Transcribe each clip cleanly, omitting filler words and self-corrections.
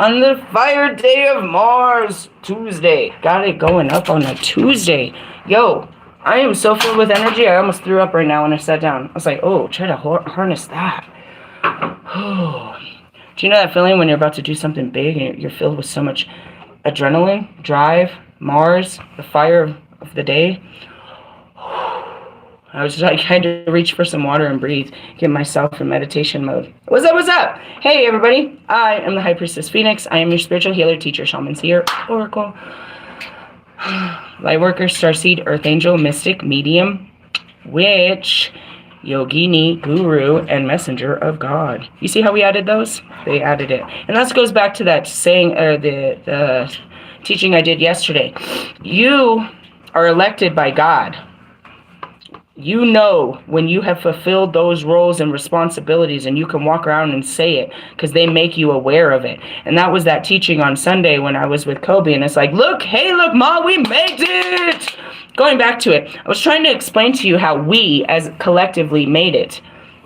On the fire day of Mars, Tuesday. Got it going up on a Tuesday. Yo, I am so filled with energy, I almost threw up right now when I sat down. I was like, oh, try to harness that. Do you know that feeling when you're about to do something big and you're filled with so much adrenaline, drive, Mars, the fire of the day? I was like, kind of reach for some water and breathe, get myself in meditation mode. What's up, what's up? Hey, everybody. I am the High Priestess Phoenix. I am your spiritual healer, teacher, shaman, seer, oracle, light worker, starseed, earth angel, mystic, medium, witch, yogini, guru, and messenger of God. You see how we added those? They added it. And that goes back to that saying, or the teaching I did yesterday. You are elected by God. You know when you have fulfilled those roles and responsibilities, and you can walk around and say it because they make you aware of it. And that was that teaching on Sunday when I was with Kobe, and it's like, look, hey, look, Ma, we made it. Going back to it, I was trying to explain to you how we as collectively made it.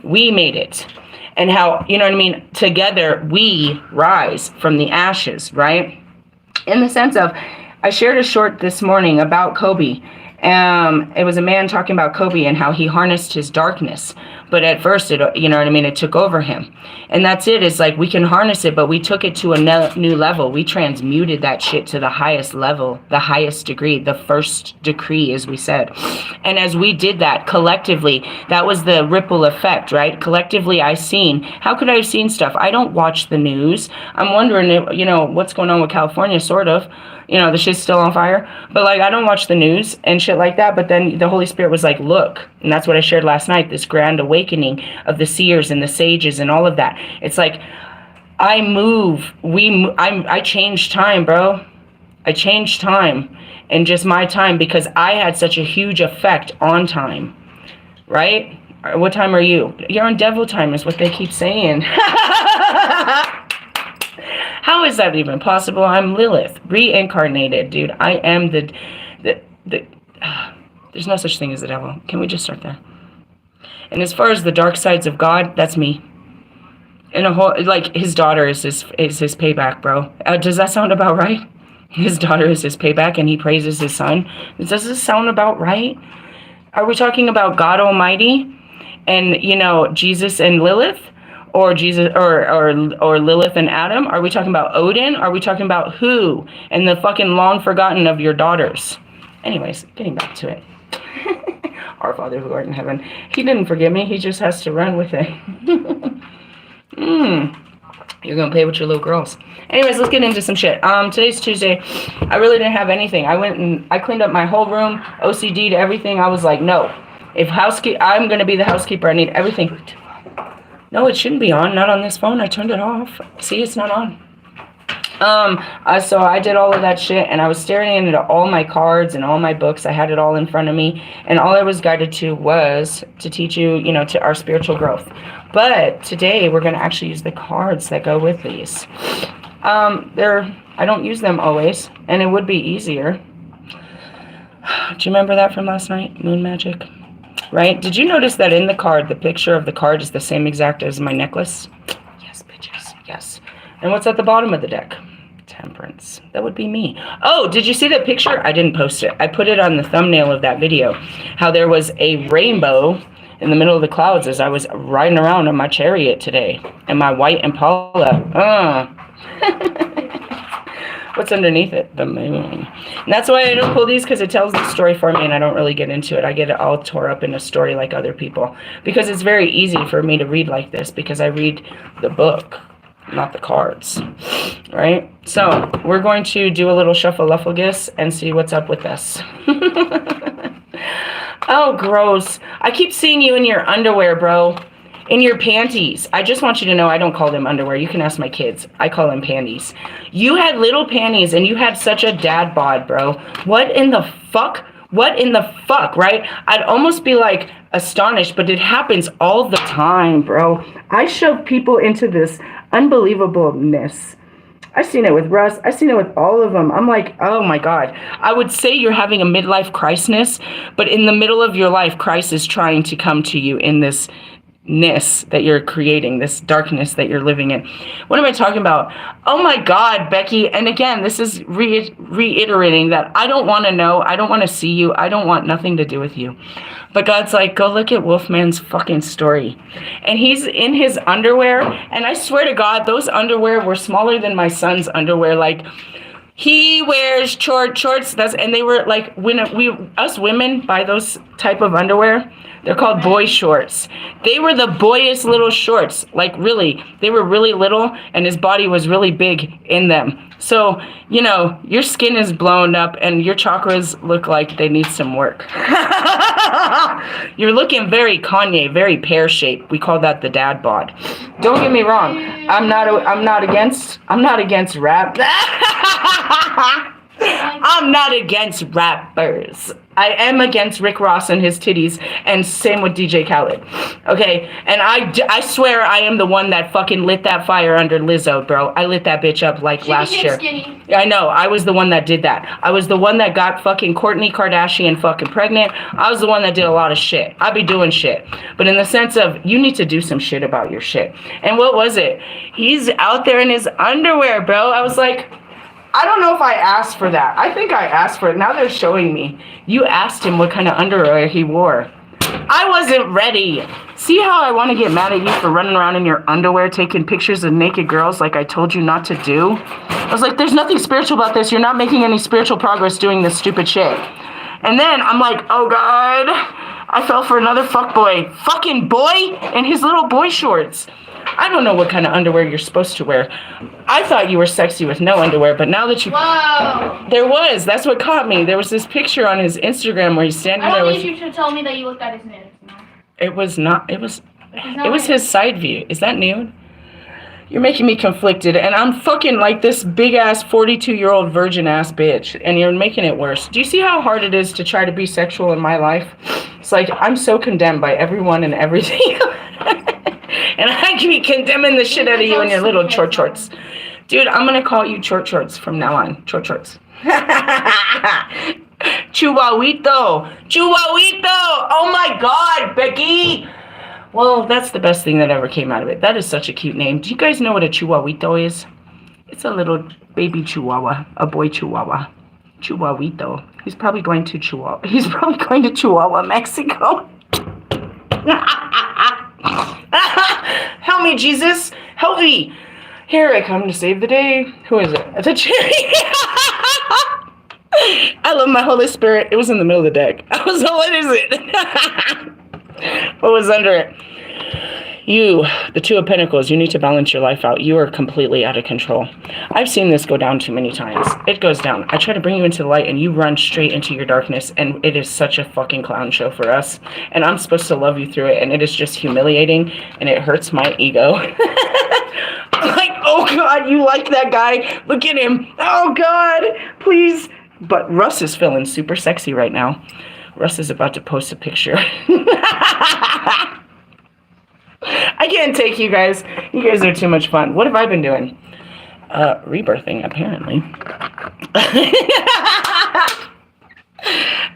We made it. And how, you know what I mean, together we rise from the ashes, right? In the sense of, I shared a short this morning about Kobe. It was a man talking about Kobe and how he harnessed his darkness. But at first, you know what I mean, it took over him. And that's it. It's like we can harness it, but we took it to a new level. We transmuted that shit to the highest level, the highest degree, the first decree, as we said. And as we did that collectively, that was the ripple effect, right? Collectively, how could I have seen stuff? I don't watch the news. I'm wondering, you know, what's going on with California, sort of. You know, the shit's still on fire. But, like, I don't watch the news and shit like that. But then the Holy Spirit was like, look. And that's what I shared last night, this grand awakening of the seers and the sages and all of that. It's like, I changed time, bro. I changed time. And just my time, because I had such a huge effect on time. Right? What time are you? You're on devil time is what they keep saying. How is that even possible? I'm Lilith, reincarnated, dude. I am the there's no such thing as the devil. Can we just start there? And as far as the dark sides of God, that's me. And a whole, like, his daughter is his payback, bro. Does that sound about right? His daughter is his payback, and he praises his son. Does this sound about right? Are we talking about God Almighty, and, you know, Jesus and Lilith? Or Jesus, or Lilith and Adam? Are we talking about Odin? Are we talking about who? And the fucking long forgotten of your daughters. Anyways, getting back to it. Our Father who art in heaven. He didn't forgive me. He just has to run with it. You're gonna play with your little girls. Anyways, let's get into some shit. Today's Tuesday. I really didn't have anything. I went and I cleaned up my whole room, OCD to everything. I was like, no. If I'm gonna be the housekeeper, I need everything. No, it shouldn't be on. Not on this phone. I turned it off. See, it's not on. So I did all of that shit, and I was staring into all my cards and all my books. I had it all in front of me, and all I was guided to was to teach you, you know, to our spiritual growth. But today we're going to actually use the cards that go with these. I don't use them always, and it would be easier. Do you remember that from last night? Moon magic. Right? Did you notice that in the card, the picture of the card is the same exact as my necklace? Yes, bitches. Yes. And what's at the bottom of the deck? Temperance. That would be me. Oh, did you see that picture? I didn't post it. I put it on the thumbnail of that video. How there was a rainbow in the middle of the clouds as I was riding around on my chariot today. And my white Impala. What's underneath it? The moon. And that's why I don't pull these, because it tells the story for me and I don't really get into it. I get it all tore up in a story like other people. Because it's very easy for me to read like this, because I read the book, not the cards. Right? So we're going to do a little shuffle-lufflegus and see what's up with this. Oh, gross. I keep seeing you in your underwear, bro. In your panties. I just want you to know I don't call them underwear. You can ask my kids. I call them panties. You had little panties and you had such a dad bod, bro. What in the fuck? What in the fuck, right? I'd almost be like astonished, but it happens all the time, bro. I shove people into this unbelievableness. I've seen it with Russ. I've seen it with all of them. I'm like, oh my God. I would say you're having a midlife crisis, but in the middle of your life, Christ is trying to come to you in this that you're creating, this darkness that you're living in. What am I talking about? Oh my God, Becky. And again, this is reiterating that I don't want to know. I don't want to see you. I don't want nothing to do with you. But God's like, go look at Wolfman's fucking story. And he's in his underwear. And I swear to God, those underwear were smaller than my son's underwear. Like, he wears shorts. And they were like, when us women buy those type of underwear, they're called boy shorts. They were the boyish little shorts. Like, really, they were really little, and his body was really big in them. So, you know, your skin is blown up, and your chakras look like they need some work. You're looking very Kanye, very pear-shaped. We call that the dad bod. Don't get me wrong. I'm not against rap. I'm not against rappers. I am against Rick Ross and his titties, and same with DJ Khaled. Okay, and I swear I am the one that fucking lit that fire under Lizzo, bro. I lit that bitch up like last year. Skinny. I know, I was the one that did that. I was the one that got fucking Kourtney Kardashian fucking pregnant. I was the one that did a lot of shit. I be doing shit. But in the sense of, you need to do some shit about your shit. And what was it? He's out there in his underwear, bro. I was like, I don't know if I asked for that. I think I asked for it. Now they're showing me. You asked him what kind of underwear he wore. I wasn't ready. See how I want to get mad at you for running around in your underwear taking pictures of naked girls like I told you not to do? I was like, there's nothing spiritual about this. You're not making any spiritual progress doing this stupid shit. And then I'm like, oh God, I fell for another fucking boy in his little boy shorts. I don't know what kind of underwear you're supposed to wear. I thought you were sexy with no underwear, but now that you... Whoa! There was. That's what caught me. There was this picture on his Instagram where he's standing there with... I don't need you to tell me that you looked at his nude. No. It was not... It was his side view. Is that nude? You're making me conflicted, and I'm fucking like this big-ass 42-year-old virgin-ass bitch, and you're making it worse. Do you see how hard it is to try to be sexual in my life? It's like, I'm so condemned by everyone and everything. And I can be condemning the shit out of you in your little short shorts. Dude, I'm going to call you short shorts from now on. Short shorts. Chihuahuito. Oh my God, Becky. Well, that's the best thing that ever came out of it. That is such a cute name. Do you guys know what a chihuahuito is? It's a little baby chihuahua. A boy chihuahua. Chihuahuito. He's probably going to Chihuahua, Mexico. Help me, Jesus. Help me. Here I come to save the day. Who is it? It's a cherry. I love my Holy Spirit. It was in the middle of the deck. I was like, what is it? What was under it? You, the Two of Pentacles, you need to balance your life out. You are completely out of control. I've seen this go down too many times. It goes down. I try to bring you into the light and you run straight into your darkness, and it is such a fucking clown show for us. And I'm supposed to love you through it, and it is just humiliating, and it hurts my ego. I'm like, oh God, you like that guy? Look at him. Oh God, please. But Russ is feeling super sexy right now. Russ is about to post a picture. I can't take you guys. You guys are too much fun. What have I been doing? Rebirthing, apparently.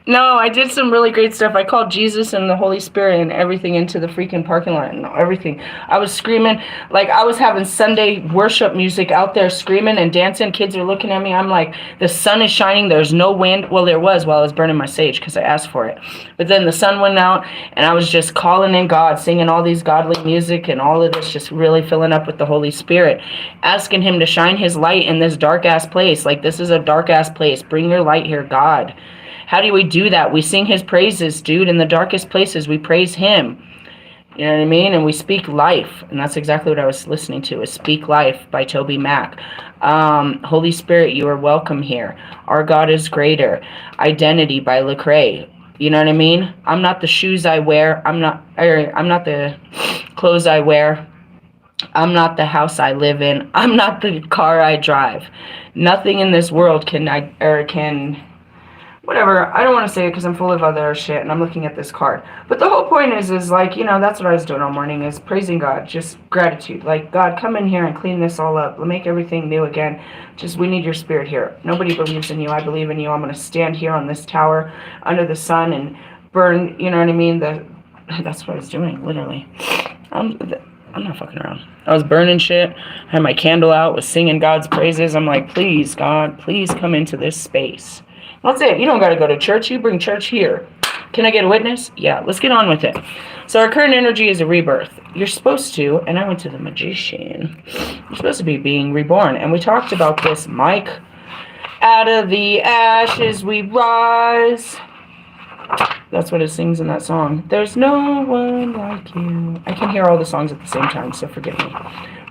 No, I did some really great stuff. I called Jesus and the Holy Spirit and everything into the freaking parking lot and everything. I was screaming, like I was having Sunday worship music out there screaming and dancing. Kids are looking at me. I'm like, the sun is shining. There's no wind. Well, there was while I was burning my sage because I asked for it. But then the sun went out and I was just calling in God, singing all these godly music and all of this, just really filling up with the Holy Spirit, asking him to shine his light in this dark ass place. Like, this is a dark ass place. Bring your light here, God. How do we do that? We sing his praises, dude. In the darkest places, we praise him. You know what I mean? And we speak life. And that's exactly what I was listening to, is Speak Life by Toby Mac. Holy Spirit, you are welcome here. Our God is greater. Identity by Lecrae. You know what I mean? I'm not the shoes I wear. I'm not the clothes I wear. I'm not the house I live in. I'm not the car I drive. Nothing in this world can whatever, I don't want to say it because I'm full of other shit and I'm looking at this card. But the whole point is like, you know, that's what I was doing all morning, is praising God, just gratitude. Like, God, come in here and clean this all up. Make everything new again. Just, we need your spirit here. Nobody believes in you. I believe in you. I'm going to stand here on this tower under the sun and burn, you know what I mean? That's what I was doing, literally. I'm not fucking around. I was burning shit. I had my candle out, was singing God's praises. I'm like, please, God, please come into this space. That's it. You don't got to go to church. You bring church here. Can I get a witness? Yeah, let's get on with it. So our current energy is a rebirth. You're supposed to, and I went to the magician, you're supposed to be being reborn. And we talked about this, Mike. Out of the ashes we rise. That's what it sings in that song. There's no one like you. I can hear all the songs at the same time, so forgive me.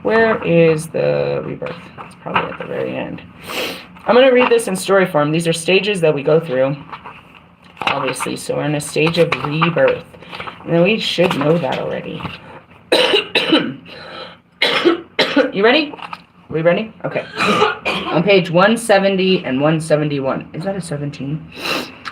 Where is the rebirth? It's probably at the very end. I'm going to read this in story form. These are stages that we go through, obviously. So we're in a stage of rebirth. And we should know that already. You ready? We ready? Okay. On page 170 and 171. Is that a 17?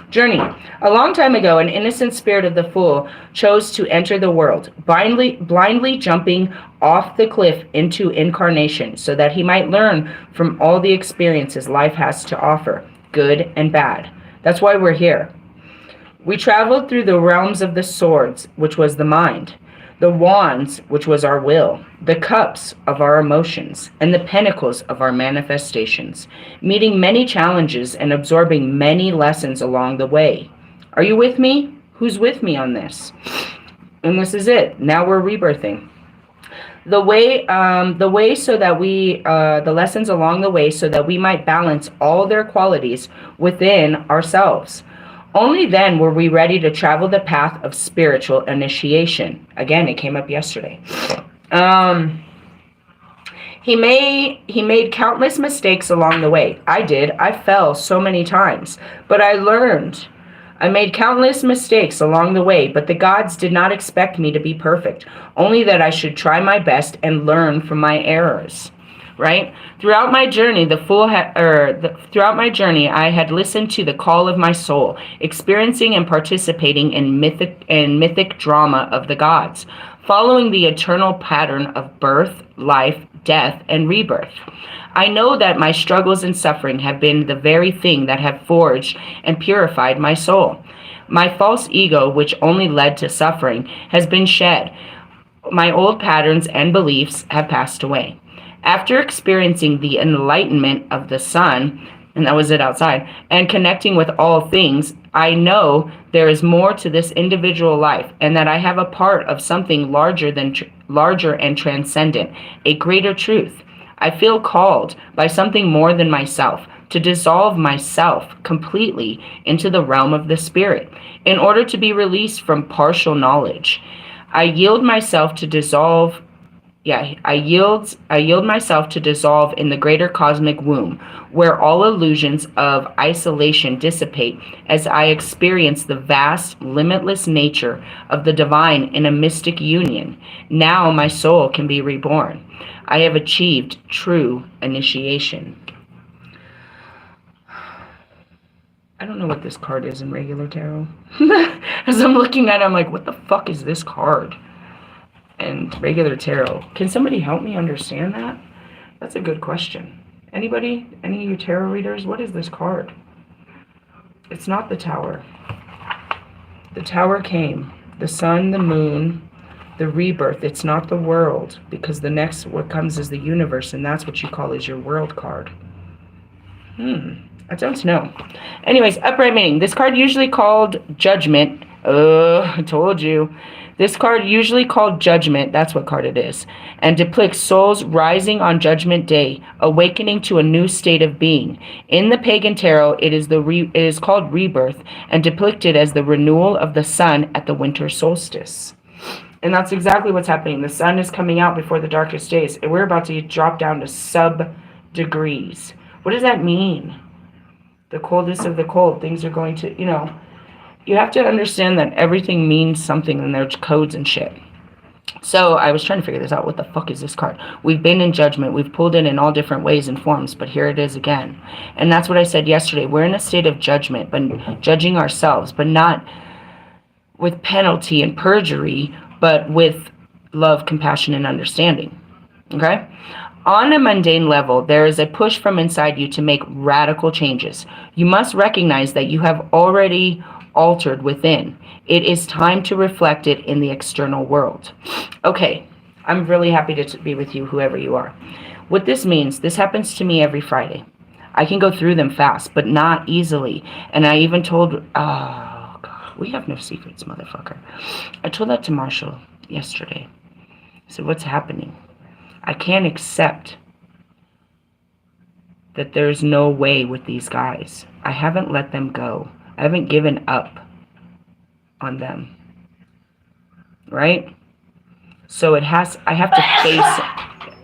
Journey. A long time ago, an innocent spirit of the fool chose to enter the world, blindly jumping off the cliff into incarnation so that he might learn from all the experiences life has to offer, good and bad. That's why we're here. We traveled through the realms of the swords, which was the mind, the wands, which was our will, the cups of our emotions, and the pentacles of our manifestations, meeting many challenges and absorbing many lessons along the way. Are you with me? Who's with me on this? And this is it. Now we're rebirthing. The lessons along the way so that we might balance all their qualities within ourselves. Only then were we ready to travel the path of spiritual initiation. Again, it came up yesterday. He made countless mistakes along the way. I did. I fell so many times. But I learned. I made countless mistakes along the way, but the gods did not expect me to be perfect. Only that I should try my best and learn from my errors. Right? Throughout my journey, I had listened to the call of my soul, experiencing and participating in mythic drama of the gods, following the eternal pattern of birth, life, death, and rebirth. I know that my struggles and suffering have been the very thing that have forged and purified my soul. My false ego, which only led to suffering, has been shed. My old patterns and beliefs have passed away. After experiencing the enlightenment of the sun, and that was it outside, and connecting with all things, I know there is more to this individual life, and that I have a part of something larger and transcendent, a greater truth. I feel called by something more than myself to dissolve myself completely into the realm of the spirit, in order to be released from partial knowledge. I yield myself to dissolve myself to dissolve in the greater cosmic womb, where all illusions of isolation dissipate as I experience the vast, limitless nature of the divine in a mystic union. Now my soul can be reborn. I have achieved true initiation. I don't know what this card is in regular tarot. As I'm looking at it, I'm like, what the fuck is this card? And regular tarot. Can somebody help me understand that? That's a good question. Anybody? Any of you tarot readers? What is this card? It's not the Tower. The Tower came. The sun, the moon, the rebirth. It's not the world, because the next what comes is the universe, and that's what you call is your world card. I don't know. Anyways, upright meaning. This card usually called judgment. I told you. This card, usually called Judgment, that's what card it is, and depicts souls rising on Judgment Day, awakening to a new state of being. In the pagan tarot, it is called Rebirth, and depicted as the renewal of the sun at the winter solstice. And that's exactly what's happening. The sun is coming out before the darkest days, and we're about to drop down to sub-degrees. What does that mean? The coldest of the cold. Things are going to, you have to understand that everything means something, and there's codes and shit. So I was trying to figure this out. What the fuck is this card? We've been in judgment. We've pulled it in all different ways and forms, but here it is again. And that's what I said yesterday. We're in a state of judgment, but judging ourselves, but not with penalty and perjury, but with love, compassion, and understanding. Okay? On a mundane level, there is a push from inside you to make radical changes. You must recognize that you have already altered within. It is time to reflect it in the external world. Okay, I'm really happy to be with you, whoever you are. What this means, this happens to me every Friday. I can go through them fast, but not easily. And I even told, oh God, we have no secrets, motherfucker. I told that to Marshall yesterday. I said, what's happening? I can't accept that there's no way with these guys. I haven't let them go. I haven't given up on them. Right? So I have to face,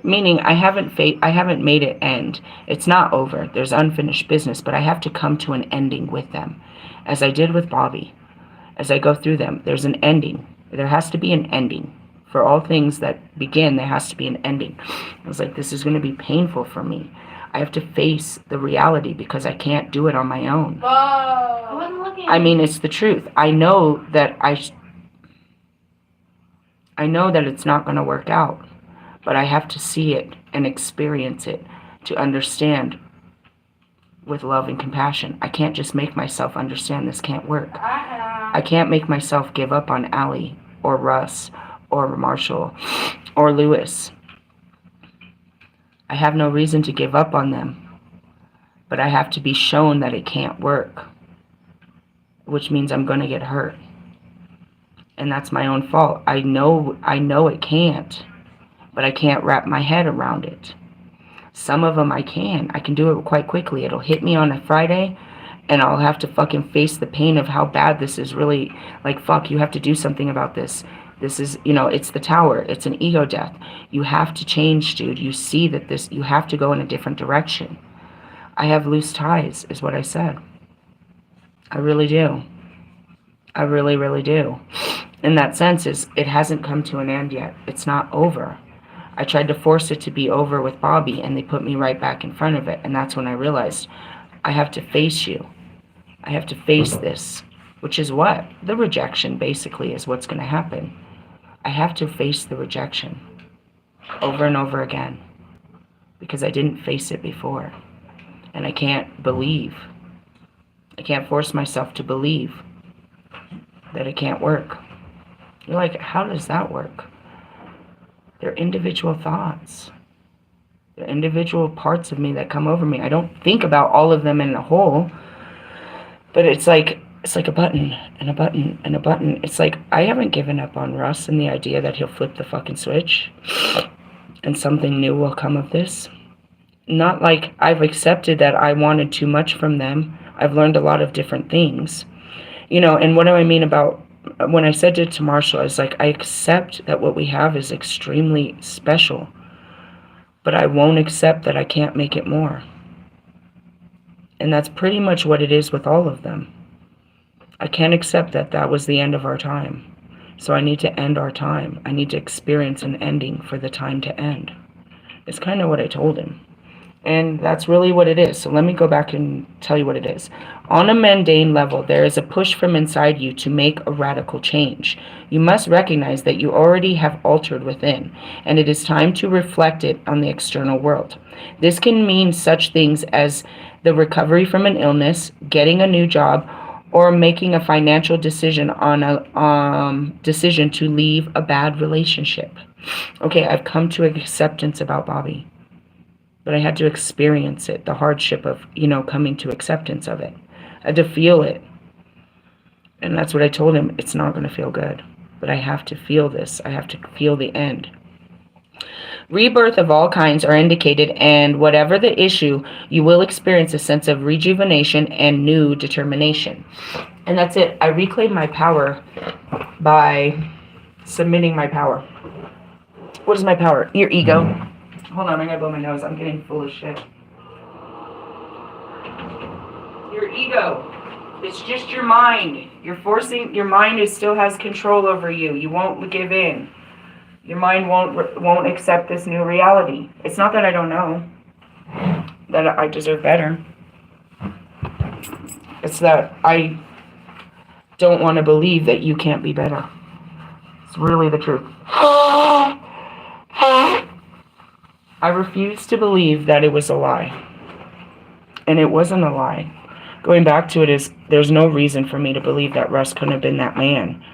meaning I haven't made it end. It's not over. There's unfinished business, but I have to come to an ending with them. As I did with Bobby. As I go through them, there's an ending. There has to be an ending. For all things that begin, there has to be an ending. I was like, this is going to be painful for me. I have to face the reality because I can't do it on my own. Whoa. I wasn't looking. I mean, it's the truth. I know that it's not going to work out, but I have to see it and experience it to understand with love and compassion. I can't just make myself understand this can't work. I can't make myself give up on Allie or Russ or Marshall or Lewis. I have no reason to give up on them, but I have to be shown that it can't work, which means I'm going to get hurt. And that's my own fault. I know it can't, but I can't wrap my head around it. Some of them I can do it quite quickly. It'll hit me on a Friday, and I'll have to fucking face the pain of how bad this is really. Like, fuck, you have to do something about this. This is, it's the tower. It's an ego death. You have to change, dude. You see that you have to go in a different direction. I have loose ties, is what I said. I really do. I really, really do. In that sense, it hasn't come to an end yet. It's not over. I tried to force it to be over with Bobby, and they put me right back in front of it. And that's when I realized I have to face you. I have to face this, which is what? The rejection, basically, is what's going to happen. I have to face the rejection over and over again because I didn't face it before. And I can't believe. I can't force myself to believe that it can't work. You're like, how does that work? They're individual thoughts. They're individual parts of me that come over me. I don't think about all of them in a whole, but it's like a button and a button and a button. It's like I haven't given up on Russ and the idea that he'll flip the fucking switch and something new will come of this. Not like I've accepted that I wanted too much from them. I've learned a lot of different things. And what do I mean about when I said it to Marshall, I was like, I accept that what we have is extremely special, but I won't accept that I can't make it more. And that's pretty much what it is with all of them. I can't accept that was the end of our time. So I need to end our time. I need to experience an ending for the time to end. It's kind of what I told him. And that's really what it is. So let me go back and tell you what it is. On a mundane level, there is a push from inside you to make a radical change. You must recognize that you already have altered within, and it is time to reflect it on the external world. This can mean such things as the recovery from an illness, getting a new job, or making a financial decision on a decision to leave a bad relationship. Okay, I've come to acceptance about Bobby. But I had to experience it, the hardship of, coming to acceptance of it. I had to feel it. And that's what I told him. It's not going to feel good. But I have to feel this. I have to feel the end. Rebirth of all kinds are indicated, and whatever the issue, you will experience a sense of rejuvenation and new determination. And that's it. I reclaim my power by submitting my power. What is my power? Your ego. Hold on, I gotta blow my nose. I'm getting full of shit. Your ego. It's just your mind. Your mind still has control over you. You won't give in. Your mind won't accept this new reality. It's not that I don't know that I deserve better. It's that I don't want to believe that you can't be better. It's really the truth. I refuse to believe that it was a lie. And it wasn't a lie. going back to it is there's no reason for me to believe that Russ couldn't have been that man.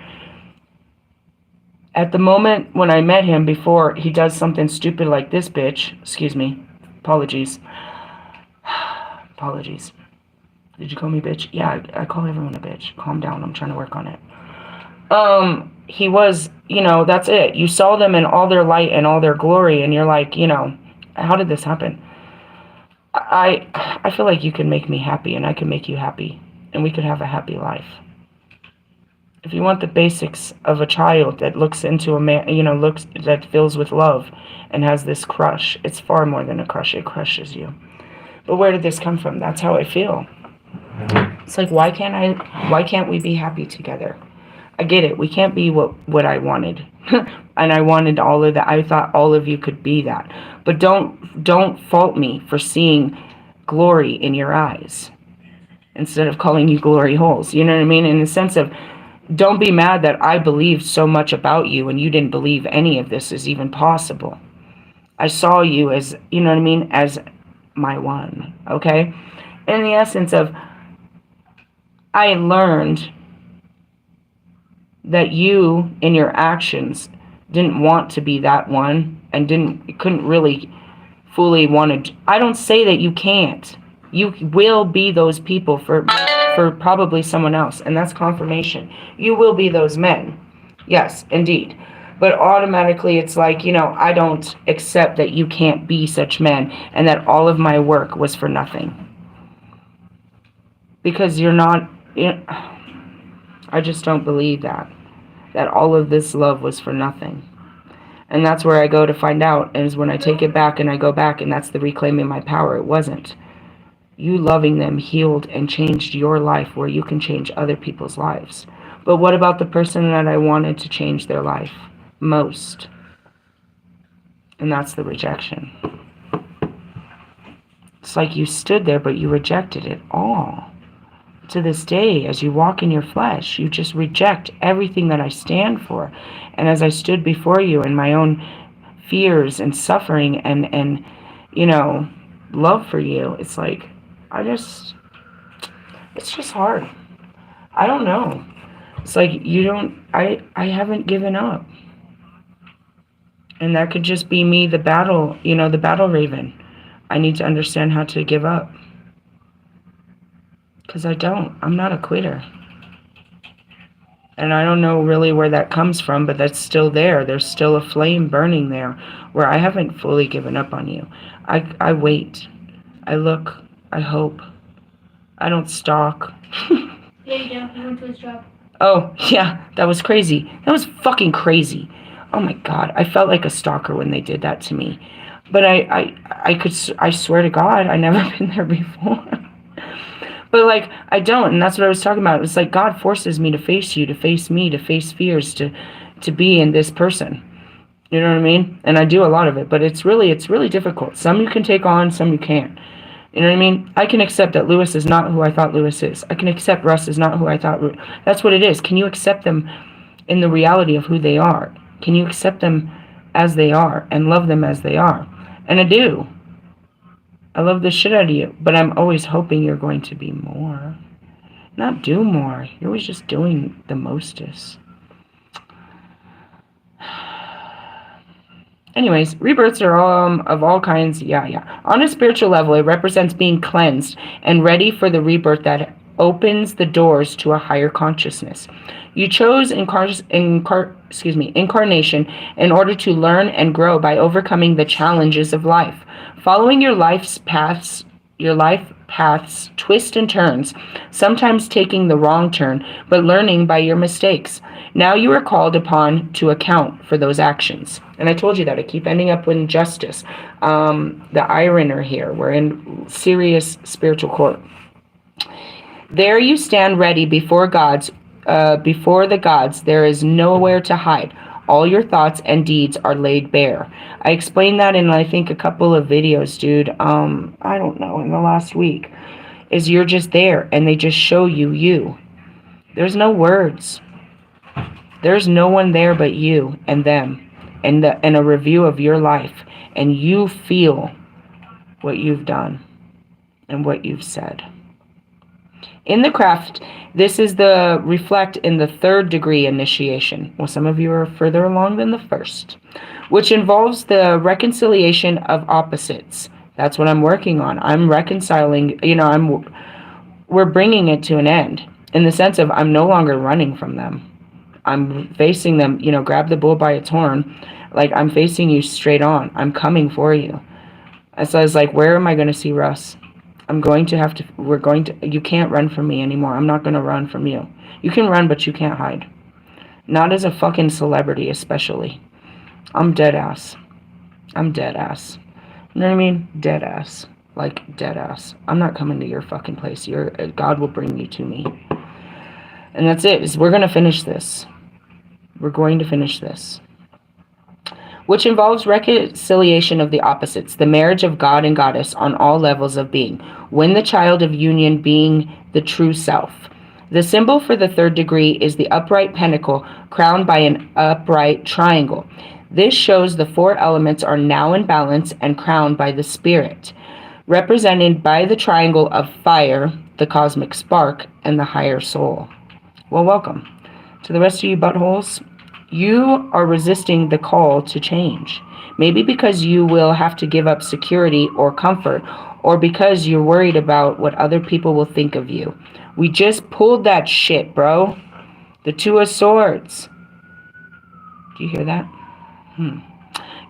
At the moment when I met him before he does something stupid like this bitch, excuse me, apologies. Apologies. Did you call me bitch? Yeah, I call everyone a bitch. Calm down, I'm trying to work on it. He was, you know, that's it. You saw them in all their light and all their glory, and you're like, you know, how did this happen? I feel like you can make me happy, and I can make you happy, and we could have a happy life. If you want the basics of a child that looks into a man, you know, that fills with love and has this crush, it's far more than a crush. It crushes you. But where did this come from? That's how I feel. It's like, why can't we be happy together? I get it. We can't be what I wanted. And I wanted all of that. I thought all of you could be that. But don't fault me for seeing glory in your eyes instead of calling you glory holes. You know what I mean? In the sense of, don't be mad that I believed so much about you and you didn't believe any of this is even possible. I saw you as, you know what I mean, as my one, okay? In the essence of, I learned that you, in your actions, didn't want to be that one and couldn't really fully want to. I don't say that you can't. You will be those people for probably someone else, and that's confirmation. You will be those men. Yes, indeed. But automatically it's like, you know, I don't accept that you can't be such men and that all of my work was for nothing. Because you're not, you know, I just don't believe that all of this love was for nothing. And that's where I go to find out, is when I take it back and I go back, and that's the reclaiming my power. It wasn't. You loving them healed and changed your life where you can change other people's lives. But what about the person that I wanted to change their life most? And that's the rejection. It's like you stood there, but you rejected it all. To this day, as you walk in your flesh, you just reject everything that I stand for. And as I stood before you in my own fears and suffering and you know, love for you, it's like, it's just hard. I don't know. It's like I haven't given up. And that could just be me, the battle raven. I need to understand how to give up. Because I'm not a quitter. And I don't know really where that comes from, but that's still there. There's still a flame burning there where I haven't fully given up on you. I wait. I look. I hope. I don't stalk. Yeah, you do. You went to his job. Oh, yeah. That was crazy. That was fucking crazy. Oh my God. I felt like a stalker when they did that to me. But I swear to God, I never been there before. But like, I don't, and that's what I was talking about. It's like God forces me to face you, to face me, to face fears, to be in this person. You know what I mean? And I do a lot of it, but it's really difficult. Some you can take on, some you can't. You know what I mean? I can accept that Lewis is not who I thought Lewis is. I can accept Russ is not who I thought. That's what it is. Can you accept them in the reality of who they are? Can you accept them as they are and love them as they are? And I do. I love the shit out of you, but I'm always hoping you're going to be more. Not do more. You're always just doing the mostest. Anyways, rebirths are of all kinds. Yeah. On a spiritual level, it represents being cleansed and ready for the rebirth that opens the doors to a higher consciousness. You chose incarnation in order to learn and grow by overcoming the challenges of life. Following your life paths twist and turns, sometimes taking the wrong turn, but learning by your mistakes. Now you are called upon to account for those actions. And I told you that I keep ending up with justice. The ironer here, we're in serious spiritual court. There you stand ready before the gods. There is nowhere to hide. All your thoughts and deeds are laid bare. I explained that in, I think, a couple of videos, dude. I don't know, in the last week. Is you're just there, and they just show you. There's no words. There's no one there but you and them, and a review of your life. And you feel what you've done and what you've said. In the craft, this is the reflect in the 3rd degree initiation. Well, some of you are further along than the 1st, which involves the reconciliation of opposites. That's what I'm working on. I'm reconciling, we're bringing it to an end in the sense of I'm no longer running from them. I'm facing them, grab the bull by its horn. Like, I'm facing you straight on. I'm coming for you. And so I was like, where am I going to see Russ? You can't run from me anymore. I'm not going to run from you. You can run, but you can't hide. Not as a fucking celebrity, especially. I'm dead ass. I'm dead ass. You know what I mean? Dead ass. Like, dead ass. I'm not coming to your fucking place. God will bring you to me. And that's it. We're going to finish this. We're going to finish this. Which involves reconciliation of the opposites, the marriage of God and goddess on all levels of being, when the child of union being the true self. The symbol for the 3rd degree is the upright pentacle crowned by an upright triangle. This shows the 4 elements are now in balance and crowned by the spirit, represented by the triangle of fire, the cosmic spark, and the higher soul. Well, welcome. To the rest of you buttholes, you are resisting the call to change. Maybe because you will have to give up security or comfort, or because you're worried about what other people will think of you. We just pulled that shit, bro. The 2 of Swords. Do you hear that?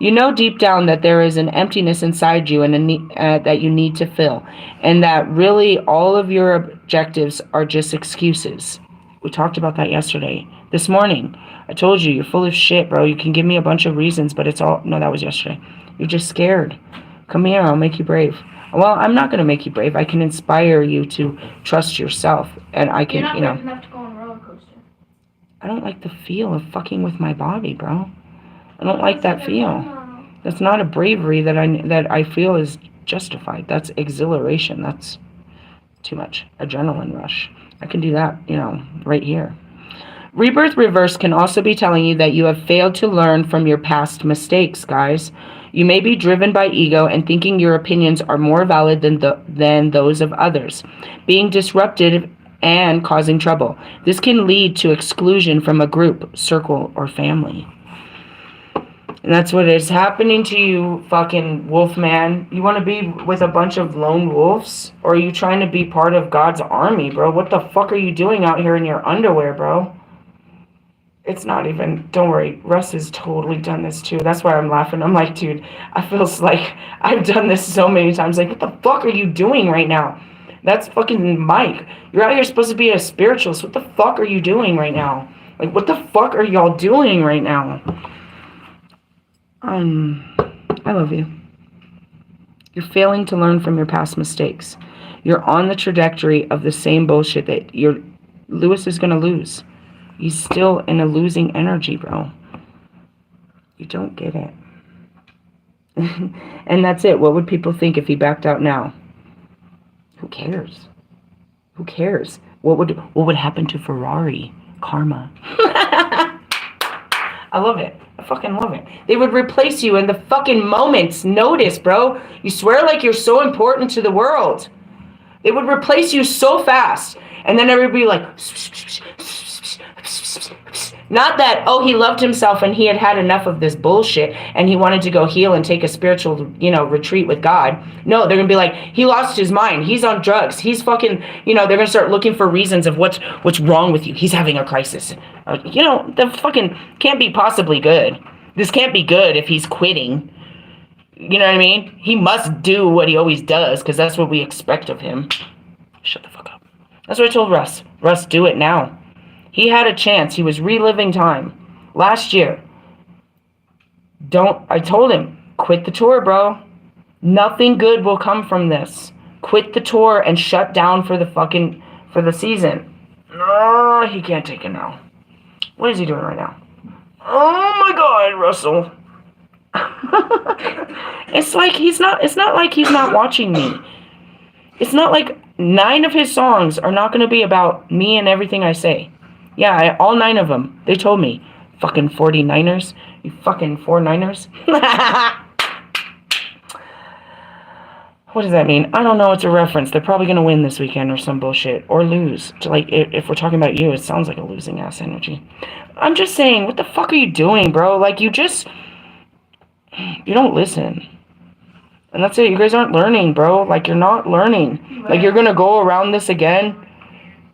You know deep down that there is an emptiness inside you and that you need to fill. And that really all of your objectives are just excuses. We talked about that yesterday. This morning, I told you, you're full of shit, bro. You can give me a bunch of reasons, but it's all... No, that was yesterday. You're just scared. Come here, I'll make you brave. Well, I'm not going to make you brave. I can inspire you to trust yourself. And I can, You're not brave enough to go on a roller coaster. I don't like the feel of fucking with my body, bro. I don't like that feel. That's not a bravery that I feel is justified. That's exhilaration. That's too much adrenaline rush. I can do that, right here. Rebirth reverse can also be telling you that you have failed to learn from your past mistakes, guys. You may be driven by ego and thinking your opinions are more valid than those of others, being disruptive and causing trouble. This can lead to exclusion from a group, circle, or family. And that's what is happening to you, fucking wolf man. You want to be with a bunch of lone wolves? Or are you trying to be part of God's army, bro? What the fuck are you doing out here in your underwear, bro? It's not even... Don't worry. Russ has totally done this, too. That's why I'm laughing. I'm like, dude, I feel like I've done this so many times. Like, what the fuck are you doing right now? That's fucking Mike. You're out here supposed to be a spiritualist. What the fuck are you doing right now? Like, what the fuck are y'all doing right now? I love you. You're failing to learn from your past mistakes. You're on the trajectory of the same bullshit that Lewis is going to lose. He's still in a losing energy, bro. You don't get it. And that's it. What would people think if he backed out now? Who cares? Who cares? What would happen to Ferrari? Karma. I love it. I fucking love it. They would replace you in the fucking moment's notice, bro. You swear like you're so important to the world. They would replace you so fast. And then everybody like... Not that, oh, he loved himself and he had had enough of this bullshit and he wanted to go heal and take a spiritual, retreat with God. No, they're going to be like, he lost his mind. He's on drugs. He's fucking, they're going to start looking for reasons of what's wrong with you. He's having a crisis. The fucking can't be possibly good. This can't be good if he's quitting. You know what I mean? He must do what he always does because that's what we expect of him. Shut the fuck up. That's what I told Russ. Russ, do it now. He had a chance. He was reliving time. Last year. I told him, quit the tour, bro. Nothing good will come from this. Quit the tour and shut down for the season. No, he can't take it now. What is he doing right now? Oh my God, Russell. It's not like he's not watching me. It's not like 9 of his songs are not going to be about me and everything I say. Yeah, all 9 of them. They told me. Fucking 49ers. You fucking 49ers. What does that mean? I don't know. It's a reference. They're probably going to win this weekend or some bullshit. Or lose. Like, if we're talking about you, it sounds like a losing ass energy. I'm just saying, what the fuck are you doing, bro? Like, you don't listen. And that's it. You guys aren't learning, bro. Like, you're not learning. Like, you're going to go around this again.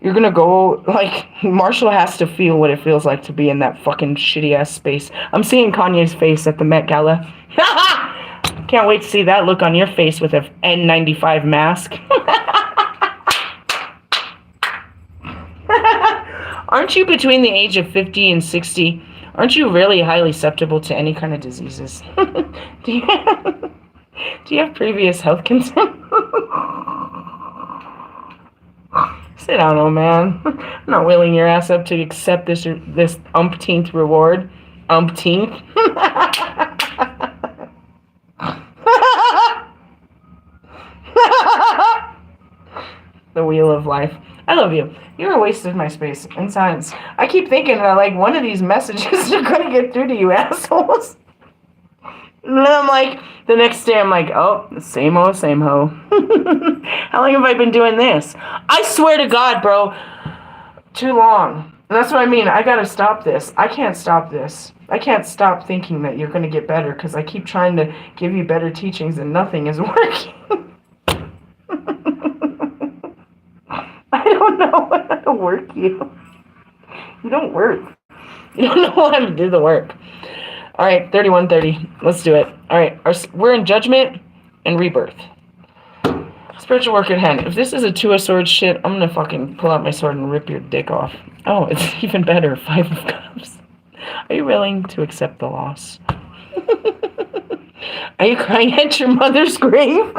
You're going to go, like, Marshall has to feel what it feels like to be in that fucking shitty ass space. I'm seeing Kanye's face at the Met Gala. Can't wait to see that look on your face with a N95 mask. Aren't you between the age of 50 and 60? Aren't you really highly susceptible to any kind of diseases? Do you have previous health concerns? Sit down, old man. I'm not willing your ass up to accept this umpteenth reward. Umpteenth? The wheel of life. I love you. You're a waste of my space and science. I keep thinking that, like, one of these messages are going to get through to you assholes. And then I'm like, the next day I'm like, oh, same ho. How long have I been doing this? I swear to God, bro, too long. And that's what I mean. I got to stop this. I can't stop this. I can't stop thinking that you're going to get better because I keep trying to give you better teachings and nothing is working. I don't know how to work you. You don't work. You don't know how to do the work. All right, 3130. Let's do it. All right, we're in judgment and rebirth. Spiritual work at hand. If this is a two of swords shit, I'm going to fucking pull out my sword and rip your dick off. Oh, it's even better. 5 of cups. Are you willing to accept the loss? Are you crying at your mother's grave?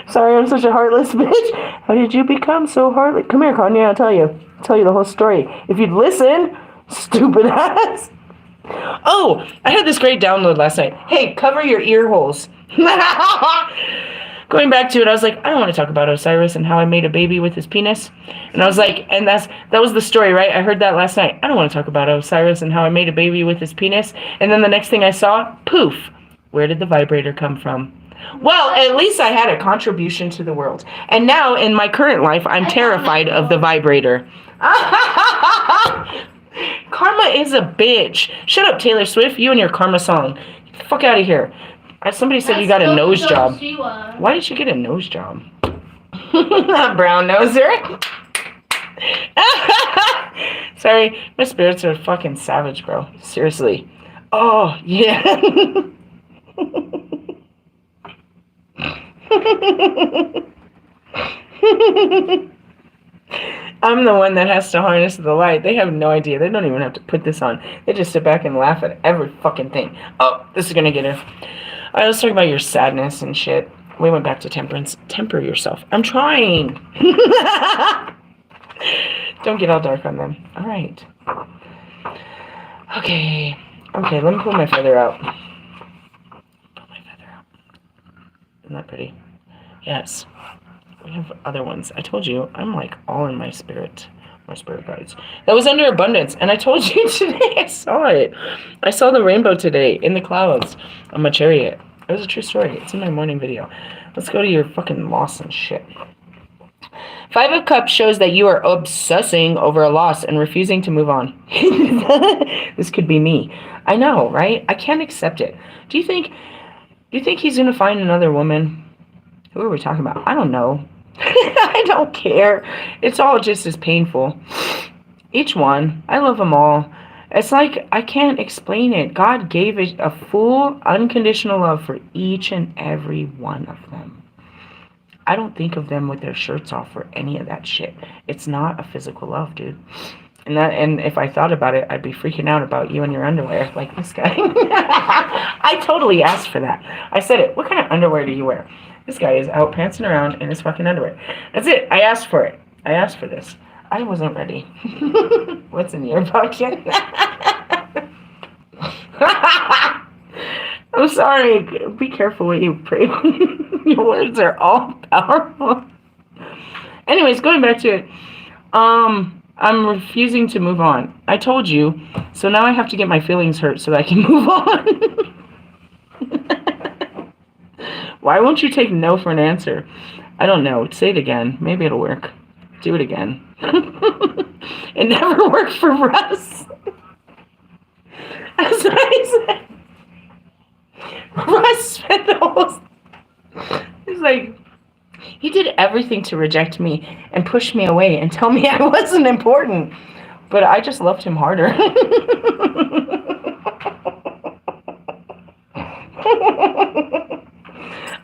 Sorry, I'm such a heartless bitch. How did you become so heartless? Come here, Kanye, I'll tell you. I'll tell you the whole story. If you'd listen, stupid ass. Oh, I had this great download last night. Hey, cover your ear holes. Going back to it, I was like, I don't want to talk about Osiris and how I made a baby with his penis. And I was like, and that was the story, right? I heard that last night. I don't want to talk about Osiris and how I made a baby with his penis. And then the next thing I saw, poof. Where did the vibrator come from? Well, at least I had a contribution to the world. And now, in my current life, I'm terrified of the vibrator. Karma is a bitch. Shut up, Taylor Swift. You and your karma song. Get the fuck out of here. Somebody said you got a nose job. Why did you get a nose job? Brown noser. Sorry, my spirits are fucking savage, bro. Seriously. Oh, yeah. I'm the one that has to harness the light. They have no idea. They don't even have to put this on. They just sit back and laugh at every fucking thing. Oh, this is gonna get her. All right, let's talk about your sadness and shit. We went back to temperance. Temper yourself. I'm trying. Don't get all dark on them. All right. Okay, let me pull my feather out. Pull my feather out. Isn't that pretty? Yes. We have other ones. I told you, I'm like all in my spirit guides. That was under abundance. And I told you today, I saw it. I saw the rainbow today in the clouds on my chariot. It was a true story. It's in my morning video. Let's go to your fucking loss and shit. 5 of Cups shows that you are obsessing over a loss and refusing to move on. This could be me. I know, right? I can't accept it. Do you think he's going to find another woman? Who are we talking about? I don't know. I don't care. It's all just as painful. Each one. I love them all. It's like I can't explain it. God gave it a full, unconditional love for each and every one of them. I don't think of them with their shirts off or any of that shit. It's not a physical love, dude. And if I thought about it, I'd be freaking out about you and your underwear, like this guy. I totally asked for that. I said it. What kind of underwear do you wear? This guy is out pantsing around in his fucking underwear. That's it. I asked for it. I asked for this. I wasn't ready. What's in your pocket? I'm sorry. Be careful what you pray. Your words are all powerful. Anyways, going back to it. I'm refusing to move on. I told you. So now I have to get my feelings hurt so that I can move on. Why won't you take no for an answer? I don't know. Say it again. Maybe it'll work. Do it again. It never worked for Russ. As I said, Russ spent the whole... He's like, he did everything to reject me and push me away and tell me I wasn't important. But I just loved him harder.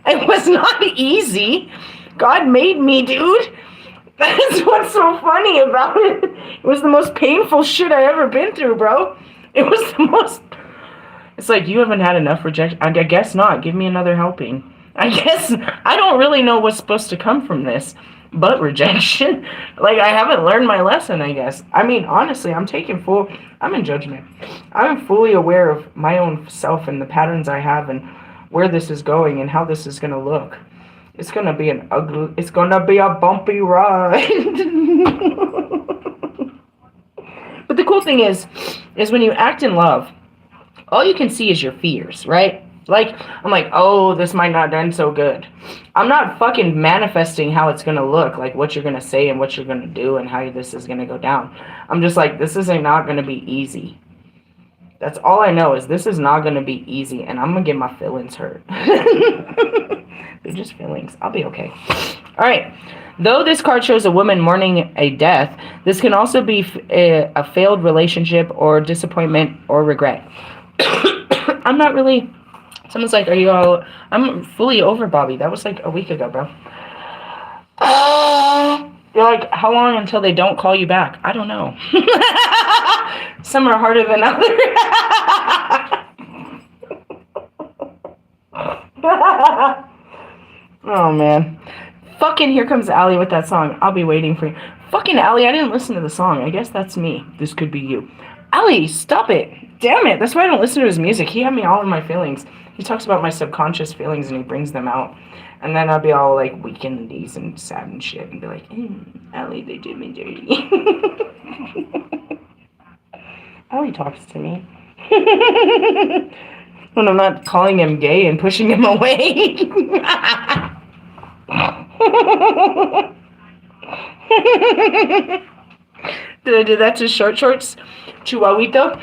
It was not easy. God made me, dude. That's what's so funny about it. It was the most painful shit I ever been through, bro. It was the most... It's like, you haven't had enough rejection. I guess not. Give me another helping. I guess I don't really know what's supposed to come from this, but rejection. Like, I haven't learned my lesson, I guess. I mean, honestly, I'm in judgment. I'm fully aware of my own self and the patterns I have and where this is going and how this is going to look. It's going to be it's going to be a bumpy ride. But the cool thing is when you act in love, all you can see is your fears, right? Like, I'm like, oh, this might not end so good. I'm not fucking manifesting how it's going to look, like what you're going to say and what you're going to do and how this is going to go down. I'm just like, this is not going to be easy. That's all I know is this is not going to be easy, and I'm going to get my feelings hurt. They're just feelings. I'll be okay. All right. Though this card shows a woman mourning a death, this can also be a failed relationship or disappointment or regret. I'm not really... Someone's like, are you all... I'm fully over Bobby. That was like a week ago, bro. You're like, how long until they don't call you back? I don't know. Some are harder than others. Oh, man. Fucking Here Comes Allie with that song. I'll be waiting for you. Fucking Allie, I didn't listen to the song. I guess that's me. This could be you. Allie, stop it. Damn it. That's why I don't listen to his music. He had me all in my feelings. He talks about my subconscious feelings and he brings them out. And then I'll be all like weak in the knees and sad and shit and be like, Allie, they did me dirty. Allie talks to me. When I'm not calling him gay and pushing him away. Did I do that to short shorts? Chihuahuito?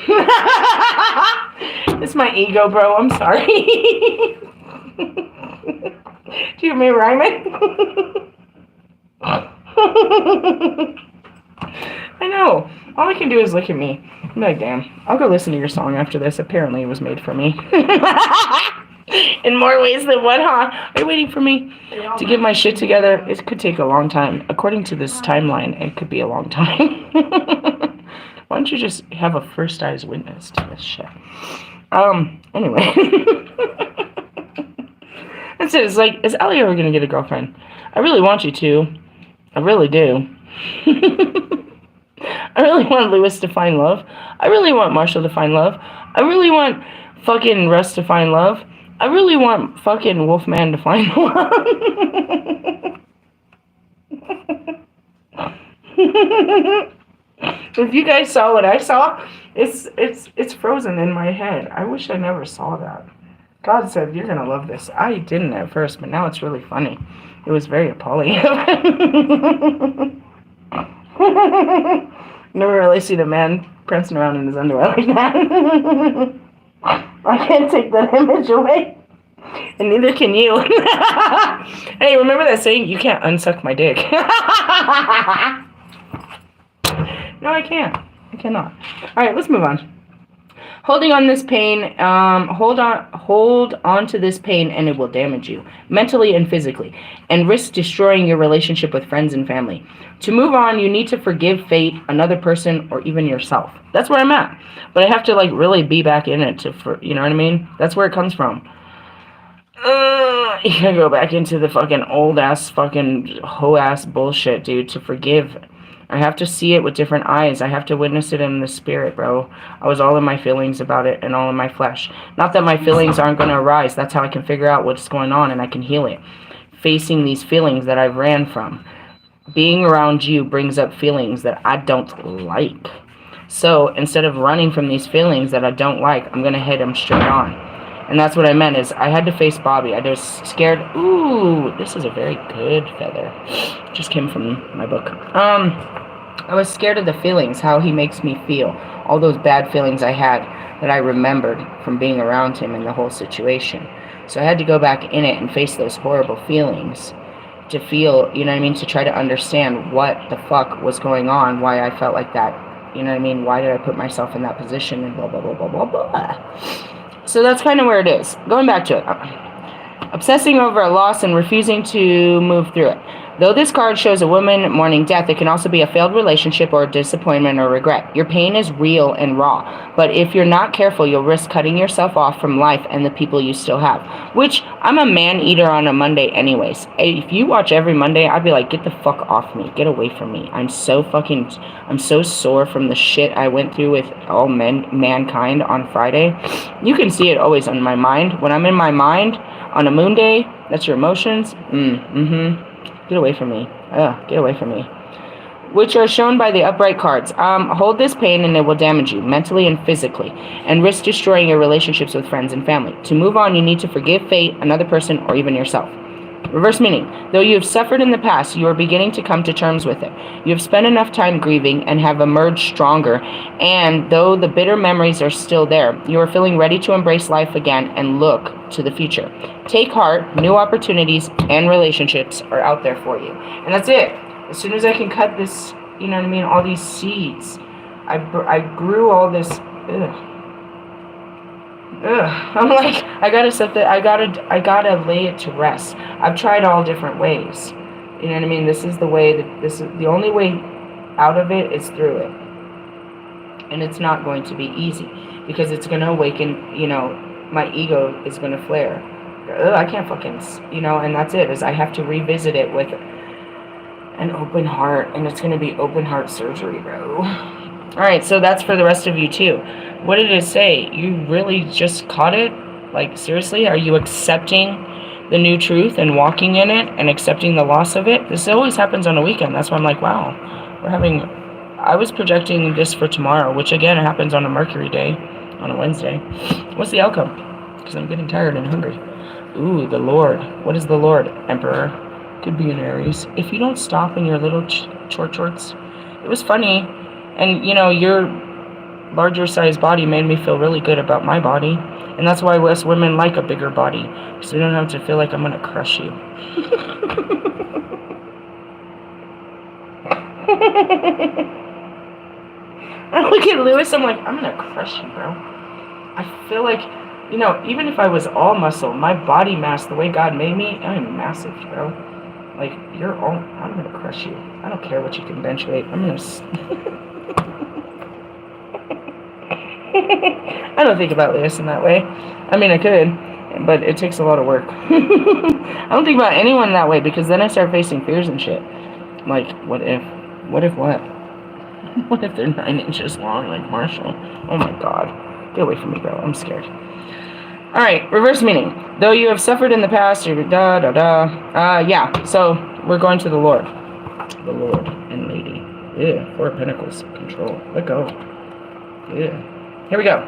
It's my ego, bro. I'm sorry. Do you want me to rhyme it? I know. All I can do is look at me. I'm like, damn. I'll go listen to your song after this. Apparently it was made for me. In more ways than one, huh? Are you waiting for me to get my shit together? It could take a long time. According to this timeline, it could be a long time. Why don't you just have a first eyes witness to this shit? Anyway. That's it. It's like, is Ellie ever going to get a girlfriend? I really want you to. I really do. I really want Lewis to find love. I really want Marshall to find love. I really want fucking Russ to find love. I really want fucking Wolfman to find love. If you guys saw what I saw, it's frozen in my head. I wish I never saw that. God said, you're gonna love this. I didn't at first, but now it's really funny. It was very appalling. Never really seen a man prancing around in his underwear like that. I can't take that image away. And neither can you. Hey, remember that saying? You can't unsuck my dick. No, I can't. I cannot. Alright, let's move on. Holding on this pain, hold on to this pain and it will damage you, mentally and physically, and risk destroying your relationship with friends and family. To move on, you need to forgive fate, another person, or even yourself. That's where I'm at. But I have to, like, really be back in it you know what I mean? That's where it comes from. You gotta go back into the fucking old-ass, fucking hoe-ass bullshit, dude, to forgive. I have to see it with different eyes. I have to witness it in the spirit, bro. I was all in my feelings about it and all in my flesh. Not that my feelings aren't going to arise. That's how I can figure out what's going on and I can heal it. Facing these feelings that I've ran from. Being around you brings up feelings that I don't like. So instead of running from these feelings that I don't like, I'm going to head them straight on. And that's what I meant is I had to face Bobby. I was scared. Ooh, this is a very good feather. Just came from my book. I was scared of the feelings, how he makes me feel. All those bad feelings I had that I remembered from being around him in the whole situation. So I had to go back in it and face those horrible feelings to feel, you know what I mean, to try to understand what the fuck was going on, why I felt like that. You know what I mean? Why did I put myself in that position and blah, blah, blah, blah, blah, blah. So that's kind of where it is. Going back to it. Obsessing over a loss and refusing to move through it. Though this card shows a woman mourning death, it can also be a failed relationship or a disappointment or regret. Your pain is real and raw, but if you're not careful, you'll risk cutting yourself off from life and the people you still have. Which, I'm a man-eater on a Monday anyways. If you watch every Monday, I'd be like, get the fuck off me. Get away from me. I'm so sore from the shit I went through with all mankind on Friday. You can see it always on my mind. When I'm in my mind, on a moon day, that's your emotions. Get away from me. Get away from me. Which are shown by the upright cards. Hold this pain and it will damage you, mentally and physically, and risk destroying your relationships with friends and family. To move on, you need to forgive fate, another person, or even yourself. Reverse meaning. Though you have suffered in the past, you are beginning to come to terms with it. You have spent enough time grieving and have emerged stronger, and though the bitter memories are still there, you are feeling ready to embrace life again and look to the future. Take heart, new opportunities and relationships are out there for you. And that's it. As soon as I can cut this, you know what I mean, all these seeds, I grew all this, I'm like, I gotta lay it to rest. I've tried all different ways. You know what I mean? This is the way the only way out of it is through it. And it's not going to be easy because it's going to awaken, you know, my ego is going to flare. I can't fucking, you know, and that's it, is I have to revisit it with an open heart, and it's going to be open heart surgery, bro. All right, so that's for the rest of you too. What did it say? You really just caught it? Like, seriously? Are you accepting the new truth and walking in it and accepting the loss of it? This always happens on a weekend. That's why I'm like, wow, I was projecting this for tomorrow, which again happens on a Mercury day, on a Wednesday. What's the outcome? Because I'm getting tired and hungry. Ooh, the Lord. What is the Lord? Emperor. Could be an Aries. If you don't stop in your little shorts. It was funny. And, you know, your larger size body made me feel really good about my body. And that's why us women like a bigger body. Because we don't have to feel like I'm going to crush you. I look at Lewis, I'm like, I'm going to crush you, bro. I feel like, you know, even if I was all muscle, my body mass, the way God made me, I'm massive, bro. Like, I'm going to crush you. I don't care what you can bench weight. I'm going to... I don't think about Lewis in that way. I mean, I could, but it takes a lot of work. I don't think about anyone that way, because then I start facing fears and shit. Like, what if what? What if they're 9 inches long, like Marshall? Oh my God. Get away from me, bro. I'm scared. Alright, reverse meaning. Though you have suffered in the past, you're yeah, so we're going to the Lord. The Lord and Lady. Yeah, 4 of Pentacles. Control. Let go. Yeah. Here we go.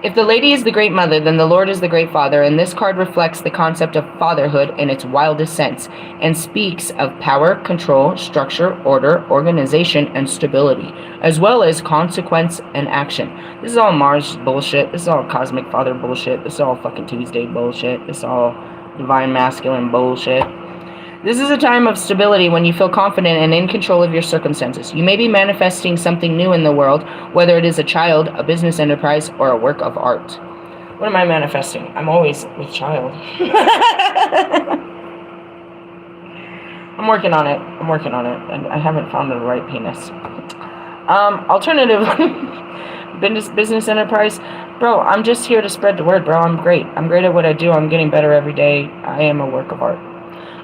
If the Lady is the Great Mother, then the Lord is the Great Father, and this card reflects the concept of fatherhood in its wildest sense, and speaks of power, control, structure, order, organization, and stability, as well as consequence and action. This is all Mars bullshit. This is all Cosmic Father bullshit. This is all fucking Tuesday bullshit. This is all Divine Masculine bullshit. This is a time of stability when you feel confident and in control of your circumstances. You may be manifesting something new in the world, whether it is a child, a business enterprise, or a work of art. What am I manifesting? I'm always with child. I'm working on it, and I haven't found the right penis. Alternative business enterprise. Bro, I'm just here to spread the word, bro. I'm great. I'm great at what I do. I'm getting better every day. I am a work of art.